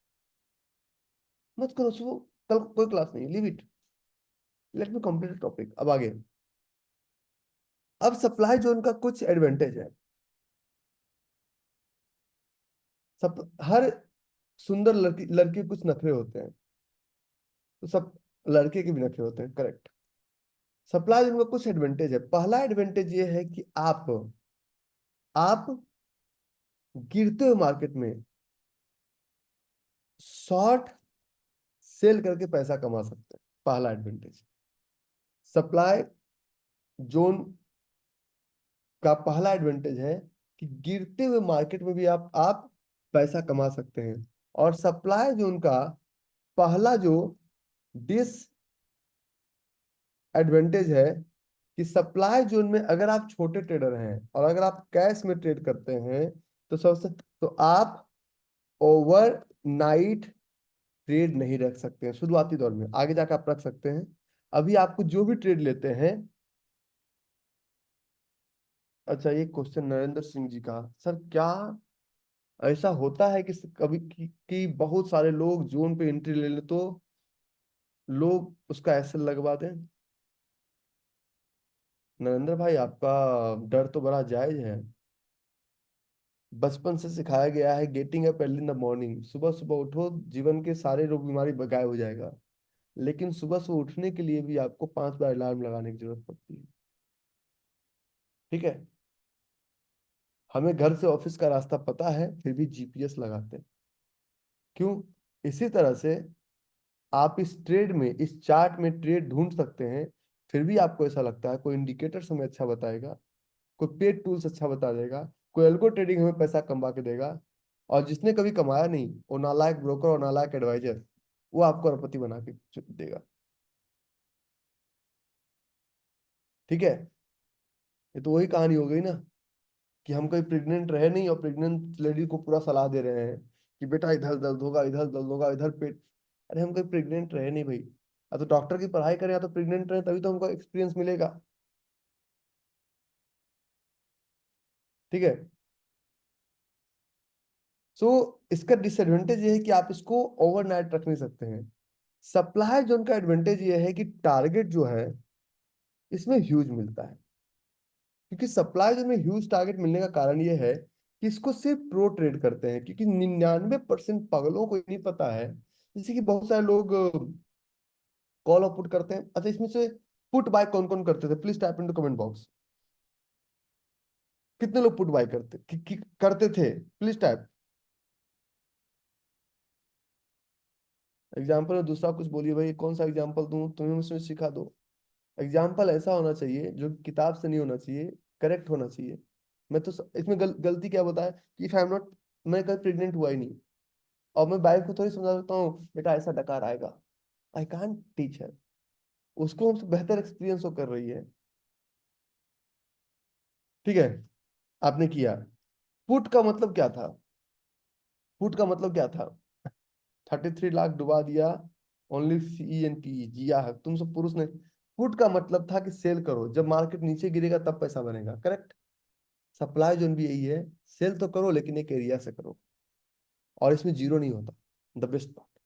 मत करो सुबह, कल कोई क्लास नहीं, leave it, let me complete topic. अब आगे अब सप्लाई जोन का कुछ एडवांटेज है। सब हर सुंदर लड़की लड़की के कुछ नखरे होते हैं, तो सब लड़के के भी नखरे होते हैं, करेक्ट। सप्लाई जोन का कुछ एडवांटेज है। पहला एडवांटेज ये है कि आप गिरते हुए मार्केट में शॉर्ट सेल करके पैसा कमा सकते हैं। पहला एडवांटेज सप्लाई जोन का पहला एडवांटेज है कि गिरते हुए मार्केट में भी आप पैसा कमा सकते हैं। और सप्लाई जोन का पहला जो डिस एडवांटेज है कि सप्लाई जोन में अगर आप छोटे ट्रेडर हैं और अगर आप कैश में ट्रेड करते हैं, तो सबसे तो आप ओवर नाइट ट्रेड नहीं रख सकते हैं शुरुआती दौर में। आगे जाकर आप रख सकते हैं। अभी आपको जो भी ट्रेड लेते हैं। अच्छा, ये क्वेश्चन नरेंद्र सिंह जी का, सर क्या ऐसा होता है कि कभी कि बहुत सारे लोग जोन पे एंट्री ले ले तो लोग उसका एसएल लगवा दें? नरेंद्र भाई, आपका डर तो बड़ा जायज है। बचपन से सिखाया गया है getting up early in the morning, सुबह सुबह उठो, जीवन के सारे रोग बीमारी गायब हो जाएगा। लेकिन सुबह सुबह उठने के लिए भी आपको 5 बार अलार्म लगाने की जरूरत पड़ती है। ठीक है। हमें घर से ऑफिस का रास्ता पता है, फिर भी जीपीएस लगाते हैं। क्यों? इसी तरह से आप इस ट्रेड में, इस चार्ट में ट्रेड ढूंढ सकते हैं, फिर भी आपको ऐसा लगता है कोई इंडिकेटर्स हमें अच्छा बताएगा, कोई पेड टूल्स अच्छा बता देगा, कोई एल्गो ट्रेडिंग हमें पैसा कमा के देगा, और जिसने कभी कमाया नहीं वो नालायक ब्रोकर और नालायक एडवाइजर, वो आपको अरबपति बना के देगा। ठीक है। ये तो वही कहानी हो गई ना, कि हम कोई प्रेग्नेंट रहे नहीं और प्रेग्नेंट लेडी को पूरा सलाह दे रहे हैं कि बेटा इधर दर्द होगा, इधर दर्द होगा, इधर पेट। अरे हम कोई प्रेग्नेंट रहे नहीं भाई। या तो डॉक्टर की पढ़ाई करें या तो प्रेग्नेंट रहे, तभी तो हमको एक्सपीरियंस मिलेगा। ठीक है। सो इसका डिसएडवांटेज ये है कि आप इसको ओवरनाइट रख नहीं सकते हैं। सप्लाई जोन का एडवांटेज ये है कि टारगेट जो है इसमें ह्यूज मिलता है। क्योंकि सप्लाई जोन में ह्यूज टारगेट मिलने का कारण ये है कि इसको सिर्फ प्रो ट्रेड करते हैं, क्योंकि 99% पागलों को ये नहीं पता है। जैसे कि बहुत सारे लोग कॉल और पुट करते हैं। अच्छा, इसमें से पुट बाय कौन कौन करते थे? Please type in comment box. कितने लोग पुट बाय करते थे? Please type. एग्जाम्पल दूसरा कुछ बोलिए भाई, कौन सा एग्जाम्पल दूं? तुम्हें मुझसे सिखा दो। एग्जाम्पल ऐसा होना चाहिए जो किताब से नहीं होना चाहिए, करेक्ट होना चाहिए। मैं तो इसमें गलती क्या बताया कि इफ आई एम नॉट, मैं कभी प्रेग्नेंट हुआ ही नहीं, और मैं वाइफ को थोड़ी समझा सकता हूँ बेटा ऐसा डकार आएगा। आई कांट टीच है। उसको हमसे बेहतर एक्सपीरियंस वो कर रही है। ठीक है। आपने किया। पुट का मतलब क्या था? पुट का मतलब क्या था? 33 लाख डुबा दिया। ओनली सी एन पी जिया है, तुम सब पुरुष ने। पुट का मतलब था कि सेल करो, जब मार्केट नीचे गिरेगा तब पैसा बनेगा, करेक्ट। सप्लाई जोन भी यही है, सेल तो करो लेकिन एक एरिया से करो, और इसमें जीरो नहीं होता। The best part.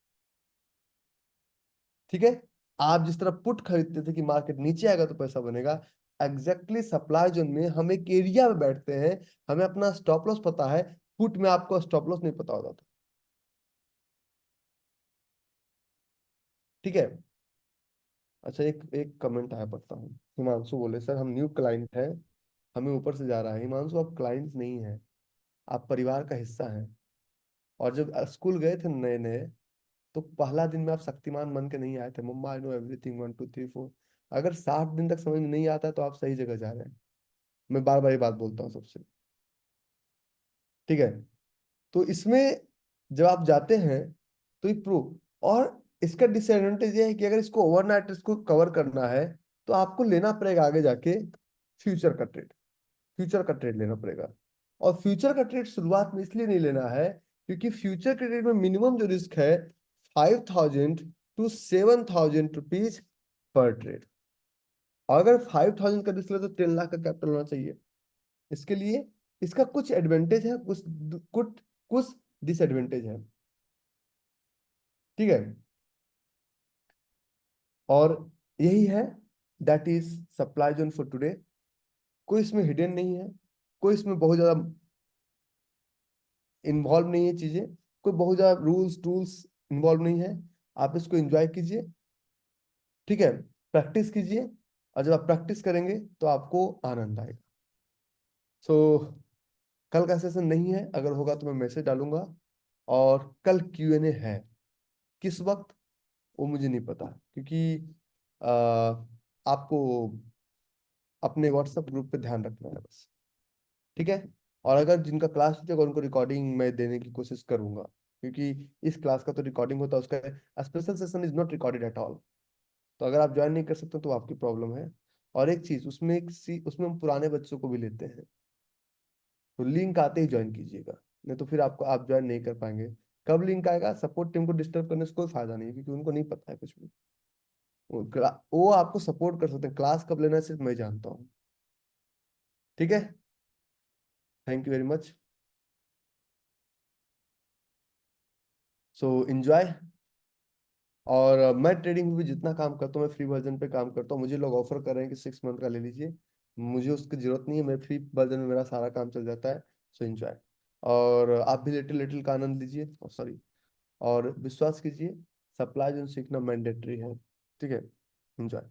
ठीक है। आप जिस तरह पुट खरीदते थे कि मार्केट नीचे आएगा तो पैसा बनेगा, एग्जैक्टली सप्लाई जोन में हम एक एरिया में बैठते हैं, हमें अपना स्टॉप लॉस पता है। पुट में आपको स्टॉप लॉस नहीं पता होता था। ठीक है। अच्छा, एक एक कमेंट आया पढ़ता हूँ। हिमांशु बोले, सर हम न्यू क्लाइंट है, हमें ऊपर से जा रहा है। हिमांशु, आप क्लाइंट नहीं है, आप परिवार का हिस्सा हैं। और जब स्कूल गए थे नए नए, तो पहला दिन में आप शक्तिमान बन के नहीं आए थे, मम्मा आई नो एवरीथिंग 1 2 3 4। अगर 60 दिन तक समझ में नहीं आता है तो आप सही जगह जा रहे हैं। मैं बार बार ये बात बोलता हूँ सबसे। ठीक है। तो इसमें जब आप जाते हैं तो ये प्रूव। और इसका डिसएडवांटेज ये है कि अगर इसको ओवरनाइट इसको कवर करना है, तो आपको लेना पड़ेगा आगे जाके फ्यूचर का ट्रेड। फ्यूचर का ट्रेड लेना पड़ेगा। और फ्यूचर का ट्रेड शुरुआत में इसलिए नहीं लेना है क्योंकि फ्यूचर के ट्रेड में मिनिमम जो रिस्क है 5,000 to 7,000 रुपीज पर ट्रेड। अगर 5,000 का रिस्क ले तो 10 लाख का कैपिटल होना चाहिए। इसके लिए इसका कुछ एडवांटेज है, कुछ कुछ डिसएडवांटेज है। ठीक है। और यही है, that is supply zone for today. कोई इसमें हिडन नहीं है, कोई इसमें बहुत ज्यादा इन्वॉल्व नहीं है चीजें, कोई बहुत ज्यादा रूल्स टूल्स इन्वॉल्व नहीं है। आप इसको एंजॉय कीजिए, ठीक है, प्रैक्टिस कीजिए, और जब आप प्रैक्टिस करेंगे तो आपको आनंद आएगा। सो कल का सेशन नहीं है, अगर होगा तो मैं मैसेज डालूंगा। और कल Q&A है, किस वक्त वो मुझे नहीं पता, क्योंकि आपको अपने व्हाट्सएप ग्रुप पे ध्यान रखना है बस, ठीक है। और अगर जिनका क्लास होगा उनको रिकॉर्डिंग मैं देने की कोशिश करूंगा, क्योंकि इस क्लास का तो रिकॉर्डिंग होता है, उसका special session is not recorded at all. तो अगर आप ज्वाइन नहीं कर सकते तो आपकी प्रॉब्लम है। और एक चीज उसमें, उसमें हम पुराने बच्चों को भी लेते हैं, तो लिंक आते ही ज्वाइन कीजिएगा, नहीं तो फिर आपको आप ज्वाइन नहीं कर पाएंगे। कब लिंक आएगा, सपोर्ट टीम को डिस्टर्ब करने से कोई फायदा नहीं है, क्योंकि उनको नहीं पता है कुछ भी। वो आपको सपोर्ट कर सकते हैं, क्लास कब लेना है सिर्फ मैं जानता हूँ, ठीक है। Thank you very much. So enjoy. और मैं ट्रेडिंग में भी जितना काम करता हूँ, मैं फ्री वर्जन पे काम करता हूँ। मुझे लोग ऑफर कर रहे हैं कि 6 मंथ का ले लीजिए, मुझे उसकी जरूरत नहीं है, मैं फ्री वर्जन में मेरा सारा काम चल जाता है। So enjoy. और आप भी लिटिल लिटिल का आनंद लीजिए, सॉरी, और विश्वास कीजिए, सप्लाई जो सीखना मैंडेटरी है, ठीक है। एंजॉय।